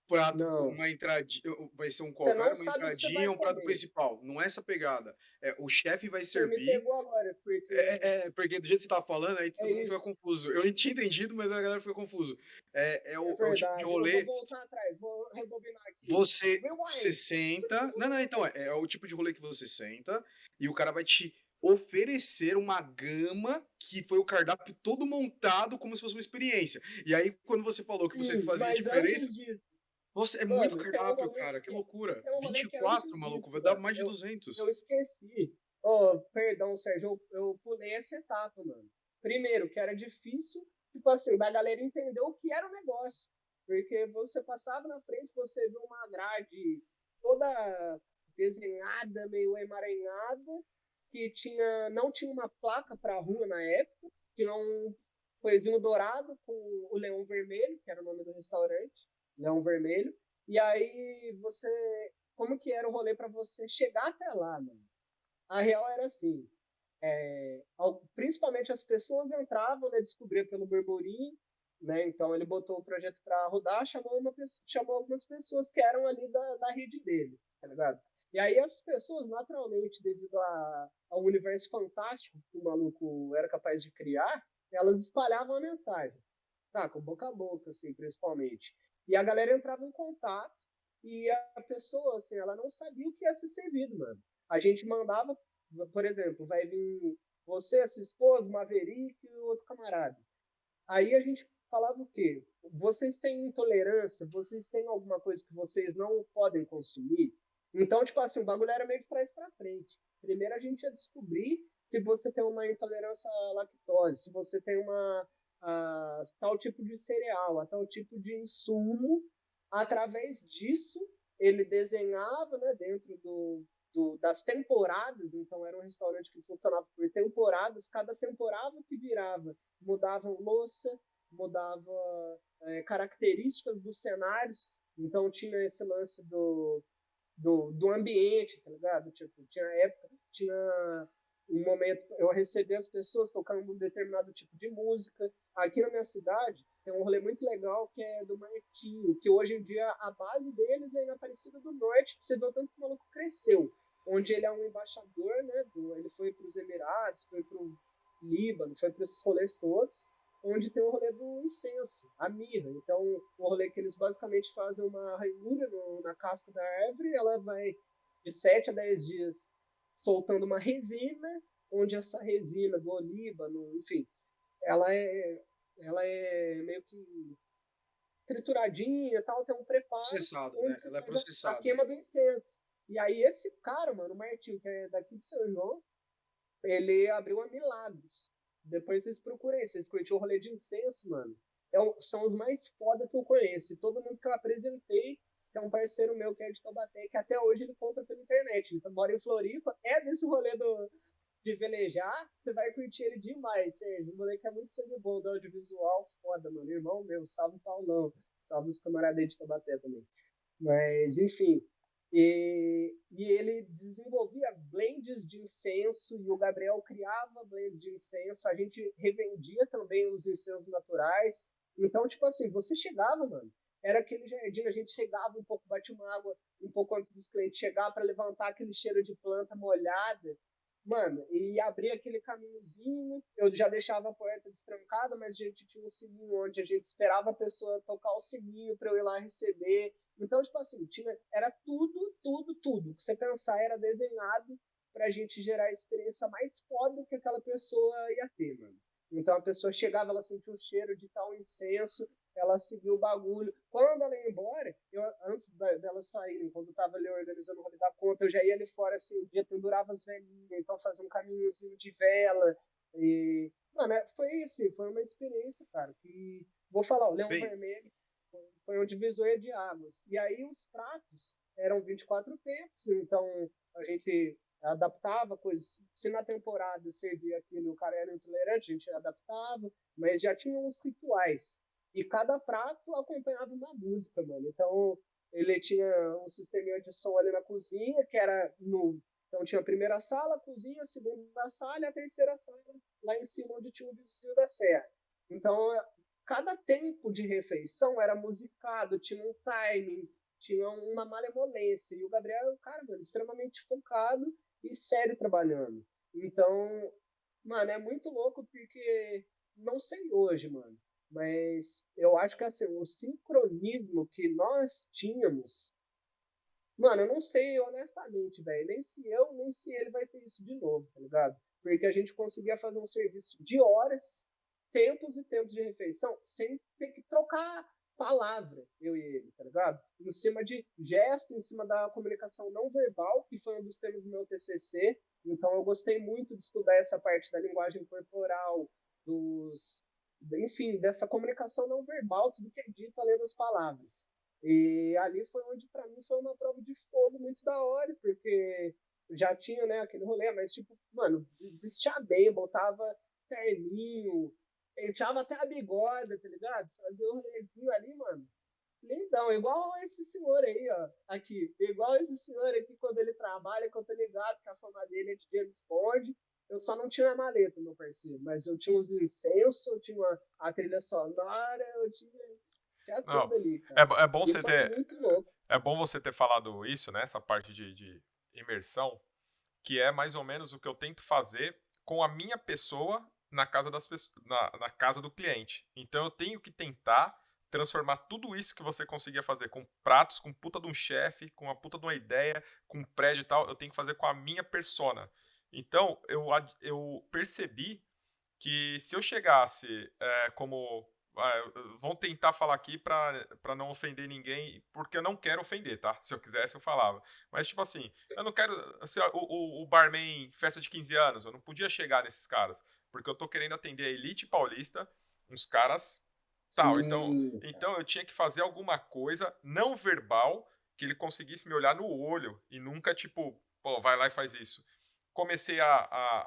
prato, Não. uma entradinha, vai ser um Você cover, não uma sabe o que você entradinha e vai um prato comer. principal. Não é essa pegada. O chefe vai Você me servir. pegou agora, porque Porque do jeito que você tava falando, aí é todo mundo fica isso. confuso. Eu tinha entendido, mas a galera fica confuso. É É o tipo de verdade. Eu vou rolê. voltar atrás, vou rebobinar aqui. Você Rewind. senta. Não, então, é o tipo de rolê que você senta e o cara vai te oferecer uma gama que foi o cardápio todo montado como se fosse uma experiência. E aí, quando você falou que você Sim, fazia mas diferença, antes disso, nossa, é muito mano, cardápio, cara. Que loucura. tem um rolê que é 24, antes maluco, disso, vai dar mano. mais de Eu, 200. eu esqueci. Oh, perdão, Sérgio, eu pulei essa etapa, mano. Primeiro, que era difícil, tipo assim, da galera entender o que era o negócio. Porque você passava na frente, você viu uma grade toda desenhada, meio emaranhada, que não tinha uma placa pra rua na época, tinha um coisinho dourado com o leão vermelho, que era o nome do restaurante, Leão Vermelho. E aí como que era o rolê para você chegar até lá, mano? A real era assim, principalmente as pessoas entravam, né, descobriam pelo burburinho, né? Então ele botou o projeto para rodar, chamou algumas pessoas que eram ali da rede dele, tá ligado? E aí as pessoas, naturalmente, devido ao universo fantástico que o maluco era capaz de criar, elas espalhavam a mensagem, tá? Com boca a boca, assim, principalmente. E a galera entrava em contato e a pessoa, assim, ela não sabia o que ia ser servido, mano. A gente mandava, por exemplo, vai vir você, sua esposa, o Maverick e o outro camarada. Aí a gente falava o quê? Vocês têm intolerância? Vocês têm alguma coisa que vocês não podem consumir? Então, tipo assim, o bagulho era meio que trás pra frente. Primeiro a gente ia descobrir se você tem uma intolerância à lactose, se você tem a tal tipo de cereal, a tal tipo de insumo. Através disso, ele desenhava, né, dentro das temporadas, então era um restaurante que funcionava por temporadas, cada temporada que virava mudavam louça, mudava características dos cenários, então tinha esse lance do ambiente, tá ligado? Tipo, tinha época, tinha um momento, eu recebia as pessoas tocando um determinado tipo de música. Aqui na minha cidade tem um rolê muito legal que é do Marquinho, que hoje em dia a base deles é na Aparecida do Norte, você vê o tanto que o maluco cresceu, onde ele é um embaixador, né? Ele foi para os Emirados, foi para o Líbano, foi para esses rolês todos, onde tem o rolê do incenso, a mirra. Então, o rolê que eles basicamente fazem uma ranhura na casca da árvore, ela vai de 7 a 10 dias soltando uma resina, onde essa resina do olíbano, enfim, ela é, ela é meio que trituradinha, tal, tem um preparo Processado, onde né? você Ela é faz a processada. queima do incenso. E aí esse cara, mano, o Martinho, que é daqui de São João, ele abriu a Milagres. Depois vocês procurem, vocês curtiram o rolê de incenso, mano. São os mais foda que eu conheço. E todo mundo que eu apresentei, que é um parceiro meu que é de Taubaté, que até hoje ele compra pela internet. Ele mora em Floripa, é desse rolê de velejar, você vai curtir ele demais, Sérgio. O moleque é muito sangue bom do audiovisual, foda, mano. Irmão meu, salve Paulão. Salve os camaradas de Taubaté também. Mas, enfim. E ele desenvolvia blends de incenso e o Gabriel criava blends de incenso. A gente revendia também os incensos naturais. Então, tipo assim, você chegava, mano. Era aquele jardim, a gente chegava um pouco, batia uma água um pouco antes dos clientes chegar para levantar aquele cheiro de planta molhada. Mano, e abria aquele caminhozinho, eu já deixava a porta destrancada, mas a gente tinha um sininho onde a gente esperava a pessoa tocar o sininho para eu ir lá receber. Então, tipo assim, era tudo que você pensar era desenhado pra gente gerar a experiência mais foda que aquela pessoa ia ter, mano. Então a pessoa chegava, ela sentia o cheiro de tal incenso, ela seguiu o bagulho. Quando ela ia embora, antes dela sair, quando eu tava ali organizando o rolê da conta, eu já ia ali fora, assim, o dia pendurava as velhinhas, então fazia um caminhozinho de vela. E, mano, foi isso, foi uma experiência, cara, que, vou falar, o Leão Bem, Vermelho foi um divisor de águas. E aí os pratos eram 24 tempos, então a gente adaptava coisas. Se na temporada servia aquilo e o cara era intolerante, a gente adaptava, mas já tinha uns rituais. E cada prato acompanhava uma música, mano. Então ele tinha um sisteminha de som ali na cozinha, que era no. Então tinha a primeira sala, a cozinha, a segunda sala e a terceira sala, lá em cima onde tinha o vizinho da serra. Então cada tempo de refeição era musicado, tinha um timing, tinha uma malemolência. E o Gabriel é um cara, mano, extremamente focado e sério trabalhando. Então, mano, é muito louco porque não sei hoje, mano, mas eu acho que assim, o sincronismo que nós tínhamos, mano, eu não sei honestamente, velho, nem se eu, nem se ele vai ter isso de novo, tá ligado? Porque a gente conseguia fazer um serviço de horas, tempos e tempos de refeição, sem ter que trocar palavra, eu e ele, tá ligado? Em cima de gesto, em cima da comunicação não verbal, que foi um dos temas do meu TCC. Então eu gostei muito de estudar essa parte da linguagem corporal, dos, enfim, dessa comunicação não verbal, tudo que é dito além das palavras. E ali foi onde, para mim, foi uma prova de fogo muito da hora, porque já tinha, né, aquele rolê, mas, tipo, mano, vestia bem, botava terninho, penteava até a bigoda, tá ligado? Fazia um rolezinho ali, mano. Lindão, igual esse senhor aí, ó, aqui. Igual esse senhor aqui, quando ele trabalha, que eu tô ligado que a fama dele é de James Bond. Eu só não tinha a maleta, meu parceiro, mas eu tinha os incensos, eu tinha a trilha sonora, tinha Não, tudo ali, é, cara. é bom E você foi ter, muito louco. é bom você ter falado isso, né? Essa parte de imersão, que é mais ou menos o que eu tento fazer com a minha pessoa na casa das pessoas, na casa do cliente. Então eu tenho que tentar transformar tudo isso que você conseguia fazer com pratos, com puta de um chefe, com uma puta de uma ideia, com um prédio e tal, eu tenho que fazer com a minha persona. Então eu percebi que se eu chegasse como. Vão tentar falar aqui pra não ofender ninguém, porque eu não quero ofender, tá? Se eu quisesse, eu falava. Mas, tipo assim, eu não quero ser o barman festa de 15 anos, eu não podia chegar nesses caras, porque eu tô querendo atender a elite paulista, uns caras tal. Então, Sim, então eu tinha que fazer alguma coisa não verbal que ele conseguisse me olhar no olho e nunca, tipo, pô, vai lá e faz isso. Comecei a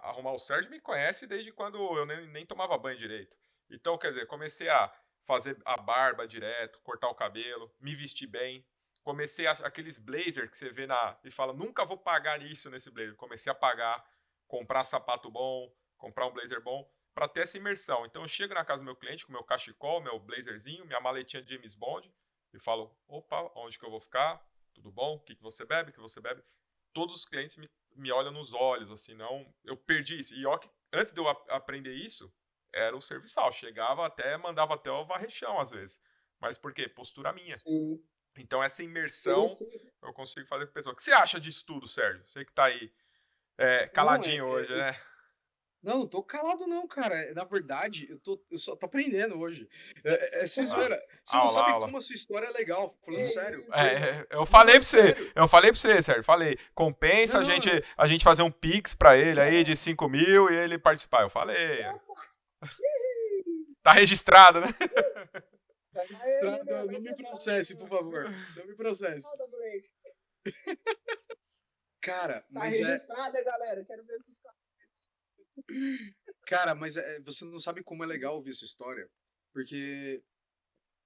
arrumar o Sérgio, me conhece desde quando eu nem tomava banho direito. Então, quer dizer, comecei a fazer a barba direto, cortar o cabelo, me vestir bem. Comecei aqueles blazer que você vê e fala, nunca vou pagar nisso nesse blazer. Comecei a pagar, comprar sapato bom, comprar um blazer bom, para ter essa imersão. Então eu chego na casa do meu cliente com meu cachecol, meu blazerzinho, minha maletinha de James Bond e falo, opa, onde que eu vou ficar? Tudo bom? O que você bebe? O que você bebe? Todos os clientes me olham nos olhos, assim, não. Eu perdi isso. E ó, antes de eu aprender isso, era o serviçal. Chegava até, mandava até o varrechão, às vezes. Mas por quê? Postura minha. sim, Então, essa sim, imersão sim. eu consigo fazer com a pessoa. O que você acha disso tudo, Sérgio? Você que tá aí não, caladinho hoje, né? não tô calado não, cara. Na verdade, eu só tô aprendendo hoje. Vocês Ah, viram, você não aula, sabe aula. como a sua história é legal, Que falando sério. isso, irmão? Eu Não, falei é pra você, sério. Sérgio, falei, compensa Não, a gente fazer um pix pra ele aí de 5 mil e ele participar. Eu falei, tá registrado, né? tá Aí, registrado, não vai me ter processe, por favor. Não me processe. foda, moleque. Cara, Tá mas registrada, galera. Quero ver se os caras. você não sabe como é legal ouvir essa história, porque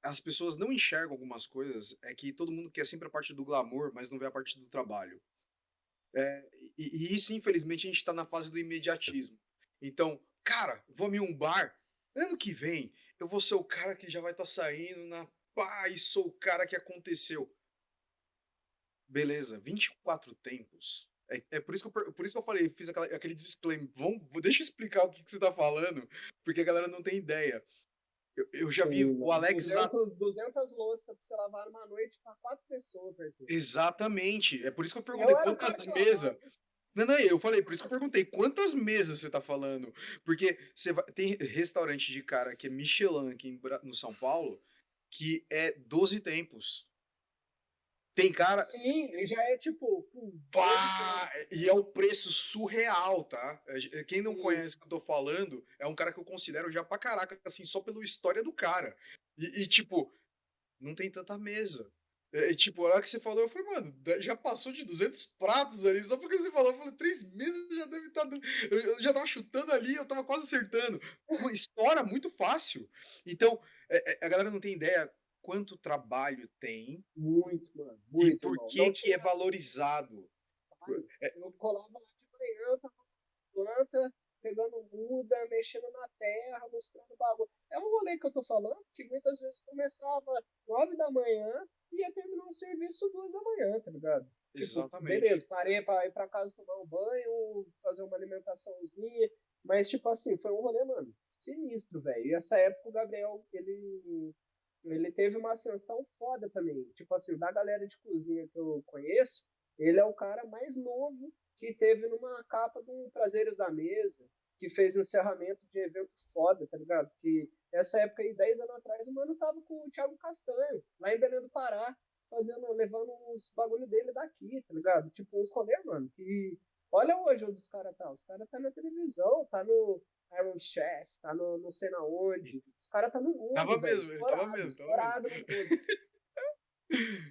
as pessoas não enxergam algumas coisas, é que todo mundo quer sempre a parte do glamour, mas não vê a parte do trabalho. E isso, infelizmente, a gente tá na fase do imediatismo. Então, cara, vou em um bar, ano que vem, eu vou ser o cara que já vai estar saindo na paz, sou o cara que aconteceu. Beleza, 24 tempos. É por isso que eu falei, fiz aquele disclaimer. Deixa eu explicar o que você tá falando, porque a galera não tem ideia. Eu já vi Sim, o mano. Alex 200 louças pra você lavar numa noite pra 4 pessoas, parceiro. exatamente. É por isso que eu perguntei Eu era o cara quantas que mesas. lavava. Não, eu falei, por isso que eu perguntei quantas mesas você tá falando. Porque tem restaurante de cara que é Michelin aqui no São Paulo, que é 12 tempos. Tem cara. Sim, e já é tipo, 12 Pá! conto. E é um preço surreal, tá? Quem não Sim, conhece o que eu tô falando, é um cara que eu considero já pra caraca, assim, só pela história do cara. Tipo, não tem tanta mesa. Tipo, a hora que você falou, eu falei, mano, já passou de 200 pratos ali, só porque você falou, eu falei, 3 meses já deve estar. Eu já tava chutando ali, eu tava quase acertando. Uma história muito fácil. Então, a galera não tem ideia quanto trabalho tem muito, mano. e Muito, por irmão. que Não que tinha é valorizado. trabalho. É, Eu colava lá de manhã, eu tava com planta, pegando muda, mexendo na terra, mostrando bagulho. É um rolê que eu tô falando, que muitas vezes começava 9 da manhã e ia terminar o serviço 2 da manhã, tá ligado? Tipo, exatamente. beleza, parei pra ir pra casa tomar um banho, fazer uma alimentaçãozinha, mas, tipo assim, foi um rolê, mano, sinistro, velho. E essa época o Gabriel, ele teve uma ascensão foda também. Tipo assim, da galera de cozinha que eu conheço, ele é o cara mais novo que teve numa capa do Prazeres da Mesa, que fez um encerramento de evento foda, tá ligado? Que essa época aí, 10 anos atrás, o mano tava com o Thiago Castanho, lá em Belém do Pará, levando uns bagulho dele daqui, tá ligado? Tipo, uns rolê, mano, que. Olha hoje onde os caras tá. Os caras tá na televisão, tá no Iron Chef, tá no não sei na onde. Os caras tá no Tava mundo, velho. mesmo, ele tava Estourado, mesmo, tava mesmo. estourado no mundo.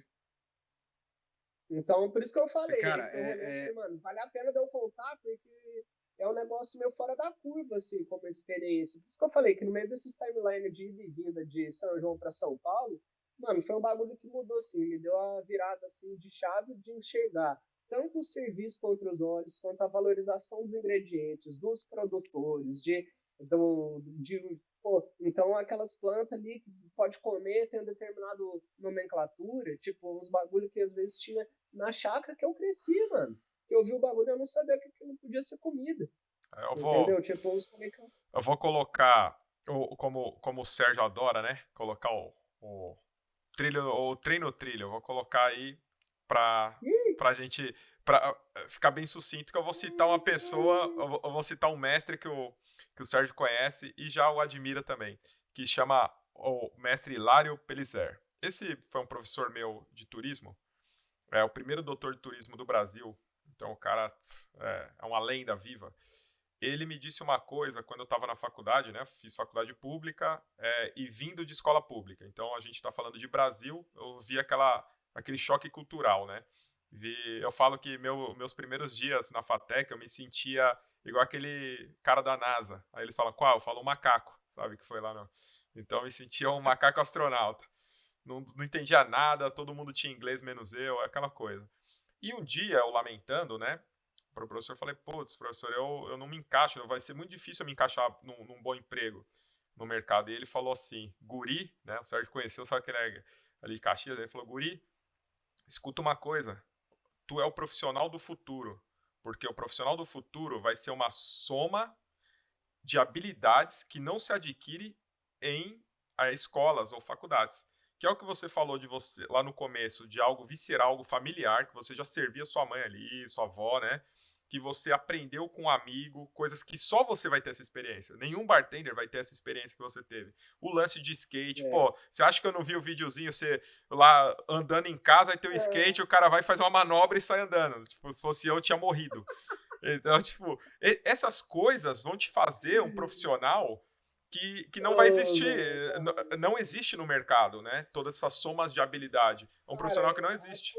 Então, por isso que eu falei, Cara, aí foi um rolê, eu falei, mano, vale a pena de eu contar, porque é um negócio meio fora da curva, assim, como experiência. Por isso que eu falei que no meio desses timelines de ida e vinda de São João para São Paulo, mano, foi um bagulho que mudou, assim, me deu a virada, assim, de chave de enxergar tanto o serviço com outros olhos, quanto a valorização dos ingredientes, dos produtores, pô, então aquelas plantas ali que pode comer tem um determinado nomenclatura, tipo, uns bagulho que às vezes tinha na chácara que eu cresci, mano. Eu vi o bagulho e eu não sabia que aquilo podia ser comida. Eu vou, Entendeu? Tipo, uns comer que eu vou colocar, como o Sérgio adora, né? Colocar o treino trilho. Eu vou colocar aí pra gente ficar bem sucinto, que eu vou citar uma pessoa, eu vou citar um mestre que o Sérgio conhece e já o admira também, que chama o mestre Hilário Pellicer. Esse foi um professor meu de turismo, é o primeiro doutor de turismo do Brasil, então o cara é uma lenda viva. Ele me disse uma coisa quando eu estava na faculdade, né? Fiz faculdade pública e vindo de escola pública. Então a gente está falando de Brasil, eu vi aquele choque cultural, né? Eu falo que meus primeiros dias na FATEC eu me sentia igual aquele cara da NASA. Aí eles falam, qual? Eu falo um macaco, sabe? Que foi lá no. Então eu me sentia um macaco astronauta. Não entendia nada, todo mundo tinha inglês menos eu, aquela coisa. E um dia, eu lamentando, né? Para o professor, eu falei, putz, professor, eu não me encaixo, vai ser muito difícil eu me encaixar num bom emprego no mercado. E ele falou assim, guri, né? O Sérgio conheceu, sabe que ele é ali de Caxias, ele falou, guri, escuta uma coisa, tu é o profissional do futuro, porque o profissional do futuro vai ser uma soma de habilidades que não se adquire em escolas ou faculdades. Que é o que você falou de você lá no começo, de algo visceral, algo familiar, que você já servia sua mãe ali, sua avó, né? Que você aprendeu com um amigo, coisas que só você vai ter essa experiência. Nenhum bartender vai ter essa experiência que você teve. O lance de skate, é. pô, você acha que eu não vi o videozinho, você lá andando em casa, aí tem o skate, o cara vai fazer uma manobra e sai andando. Tipo, se fosse eu tinha morrido. Então, tipo, essas coisas vão te fazer um profissional que não vai Oh, existir, velho, não existe no mercado, né? Todas essas somas de habilidade. É um cara, profissional que não eu acho existe.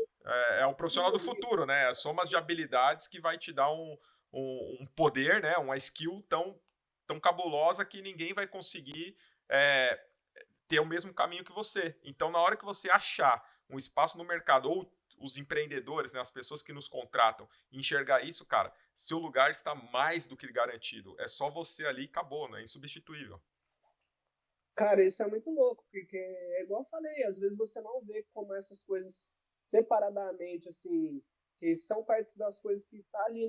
É um profissional do que futuro, né? Somas de habilidades que vai te dar um poder, né? Uma skill tão cabulosa que ninguém vai conseguir é, ter o mesmo caminho que você. Então, na hora que você achar um espaço no mercado, ou os empreendedores, né, as pessoas que nos contratam, enxergar isso, cara, seu lugar está mais do que garantido. É só você ali e acabou, né? Insubstituível. Cara, isso é muito louco, porque é igual eu falei, às vezes você não vê como essas coisas separadamente, assim, que são partes das coisas que tá ali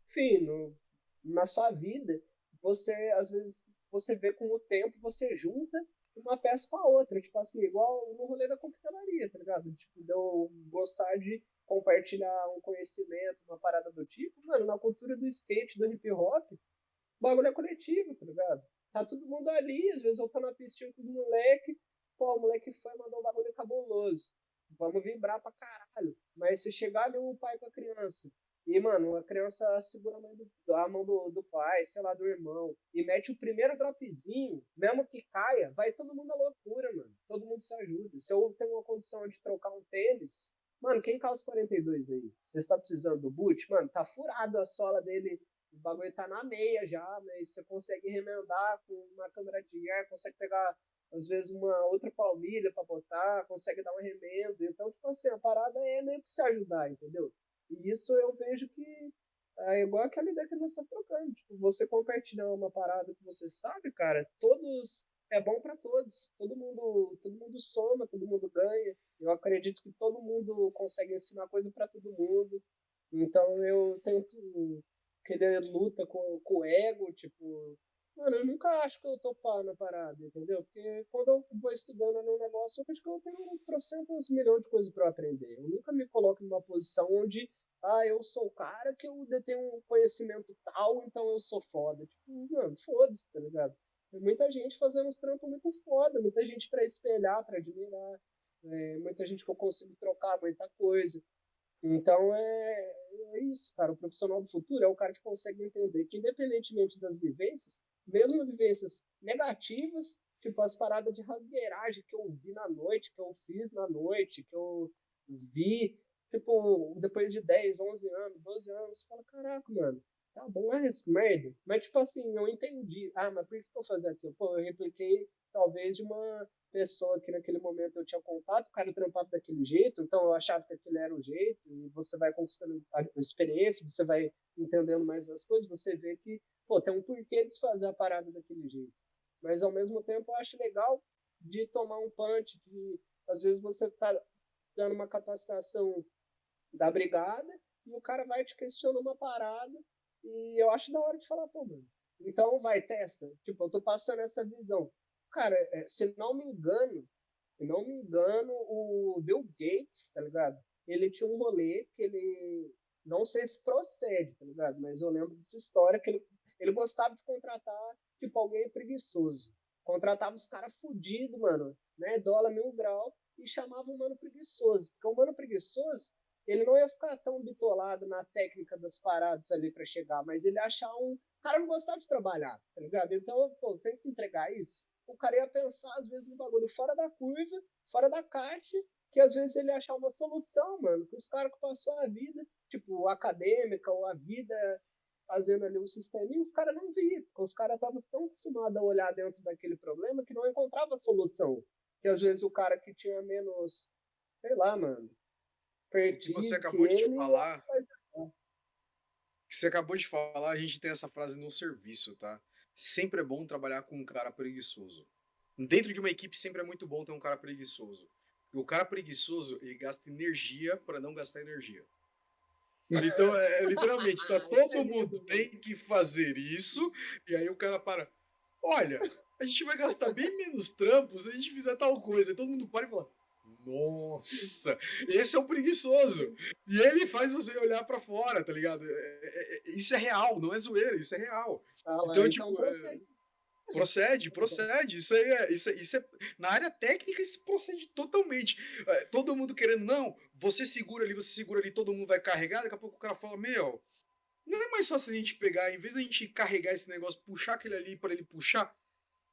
enfim, na sua vida. Você, às vezes, você vê com o tempo, você junta uma peça com a outra, tipo assim, igual no rolê da coquetelaria, tá ligado? Tipo, de eu gostar de compartilhar um conhecimento, uma parada do tipo, mano, na cultura do skate, do hip hop, o bagulho é coletivo, tá ligado? Tá todo mundo ali, às vezes eu tô na piscina com os moleques, pô, o moleque foi e mandou um bagulho cabuloso. Vamos vibrar pra caralho. Mas se chegar ali o pai com a criança, e, mano, a criança segura a mão do pai, sei lá, do irmão, e mete o primeiro dropzinho, mesmo que caia, vai todo mundo à loucura, mano. Todo mundo se ajuda. Se eu tenho uma condição de trocar um tênis, mano, quem calça 42 aí? Você está precisando do boot? Mano, tá furado a sola dele, o bagulho tá na meia já, mas você consegue remendar com uma câmera de ar, consegue pegar, às vezes, uma outra palmilha pra botar, consegue dar um remendo. Então, tipo assim, a parada é meio que se ajudar, entendeu? E isso eu vejo que é igual aquela ideia que nós estamos trocando. Tipo, você compartilhar uma parada que você sabe, cara, todos é bom para todos. Todo mundo soma, todo mundo ganha. Eu acredito que todo mundo consegue ensinar coisa para todo mundo. Então eu tento querer luta com o ego, tipo, mano, eu nunca acho que eu tô pá na parada, entendeu? Porque quando eu vou estudando num negócio, eu acho que eu tenho trocentos milhões de coisas para aprender. Eu nunca me coloco numa posição onde, eu sou o cara que eu detenho um conhecimento tal, então eu sou foda. Tipo, mano, foda-se, tá ligado? Tem muita gente fazendo uns trampos muito foda, muita gente para espelhar, para admirar, muita gente que eu consigo trocar muita coisa. Então é isso, cara. O profissional do futuro é o cara que consegue entender que, independentemente das vivências, mesmo vivências negativas, tipo as paradas de rasgueiragem que eu vi na noite, que eu fiz na noite, que eu vi, tipo, depois de 10, 11 anos, 12 anos, você fala, caraca, mano, tá bom, é isso, merda. Mas, tipo assim, eu entendi. Ah, mas por que eu fazia aquilo? Pô, eu repliquei, talvez, de uma pessoa que naquele momento eu tinha contato, o cara trampava daquele jeito, então eu achava que aquele era o jeito, e você vai conquistando a experiência, você vai entendendo mais das coisas, você vê que, pô, tem um porquê de se fazer a parada daquele jeito. Mas ao mesmo tempo eu acho legal de tomar um punch, que às vezes você tá dando uma capacitação da brigada e o cara vai te questionar uma parada e eu acho da hora de falar, pô, mano, então vai, testa. Tipo, eu tô passando essa visão. Cara, se não me engano, o Bill Gates, tá ligado? Ele tinha um rolê que ele, não sei se procede, tá ligado? Mas eu lembro dessa história que ele gostava de contratar, tipo, alguém preguiçoso. Contratava os caras fudidos, mano, né? Dólar 1000 grau e chamava o mano preguiçoso. Porque o mano preguiçoso, ele não ia ficar tão bitolado na técnica das paradas ali para chegar, mas ele ia achar um cara não gostava de trabalhar, tá ligado? Então, pô, tem que entregar isso. O cara ia pensar, às vezes, no bagulho fora da curva, fora da caixa, que às vezes ele ia achar uma solução, mano, que os caras que passou a vida, tipo, acadêmica ou a vida fazendo ali um sistema, e os caras não viam, porque os caras estavam tão acostumados a olhar dentro daquele problema que não encontrava solução. Que às vezes o cara que tinha menos, sei lá, mano, Que você perdido que acabou de ele. falar, que você acabou de falar, a gente tem essa frase no serviço, tá? Sempre é bom trabalhar com um cara preguiçoso. Dentro de uma equipe sempre é muito bom ter um cara preguiçoso. O cara preguiçoso, ele gasta energia para não gastar energia. Então, literalmente, tá, todo mundo tem que fazer isso, e aí o cara para, olha, a gente vai gastar bem menos trampo se a gente fizer tal coisa. E todo mundo para e fala, nossa, esse é o preguiçoso. E ele faz você olhar pra fora, tá ligado? Isso é real, não é zoeira, isso é real. Então, tipo, procede. Isso é. Na área técnica, isso procede totalmente. Todo mundo querendo, não, você segura ali, todo mundo vai carregar. Daqui a pouco o cara fala, meu, não é mais fácil a gente pegar, em vez da gente carregar esse negócio, puxar aquele ali para ele puxar?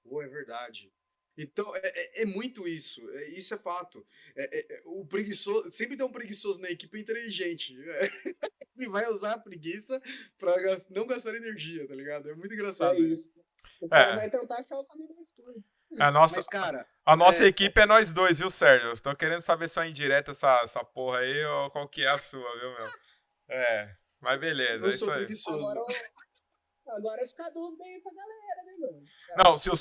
Pô, é verdade. Então, é muito isso. Isso é fato. O preguiçoso. Sempre tem um preguiçoso na equipe inteligente. Ele vai usar a preguiça pra não gastar energia, tá ligado? É muito engraçado isso. O cara vai tentar achar o caminho mais curto. Mas, cara. A nossa equipe é nós dois, viu, Sérgio? Tô querendo saber se é indireta essa porra aí ou qual que é a sua, viu, meu? Mas beleza, eu é sou isso aí. preguiçoso. Agora fica a dúvida aí pra galera, né, mano? Não, se o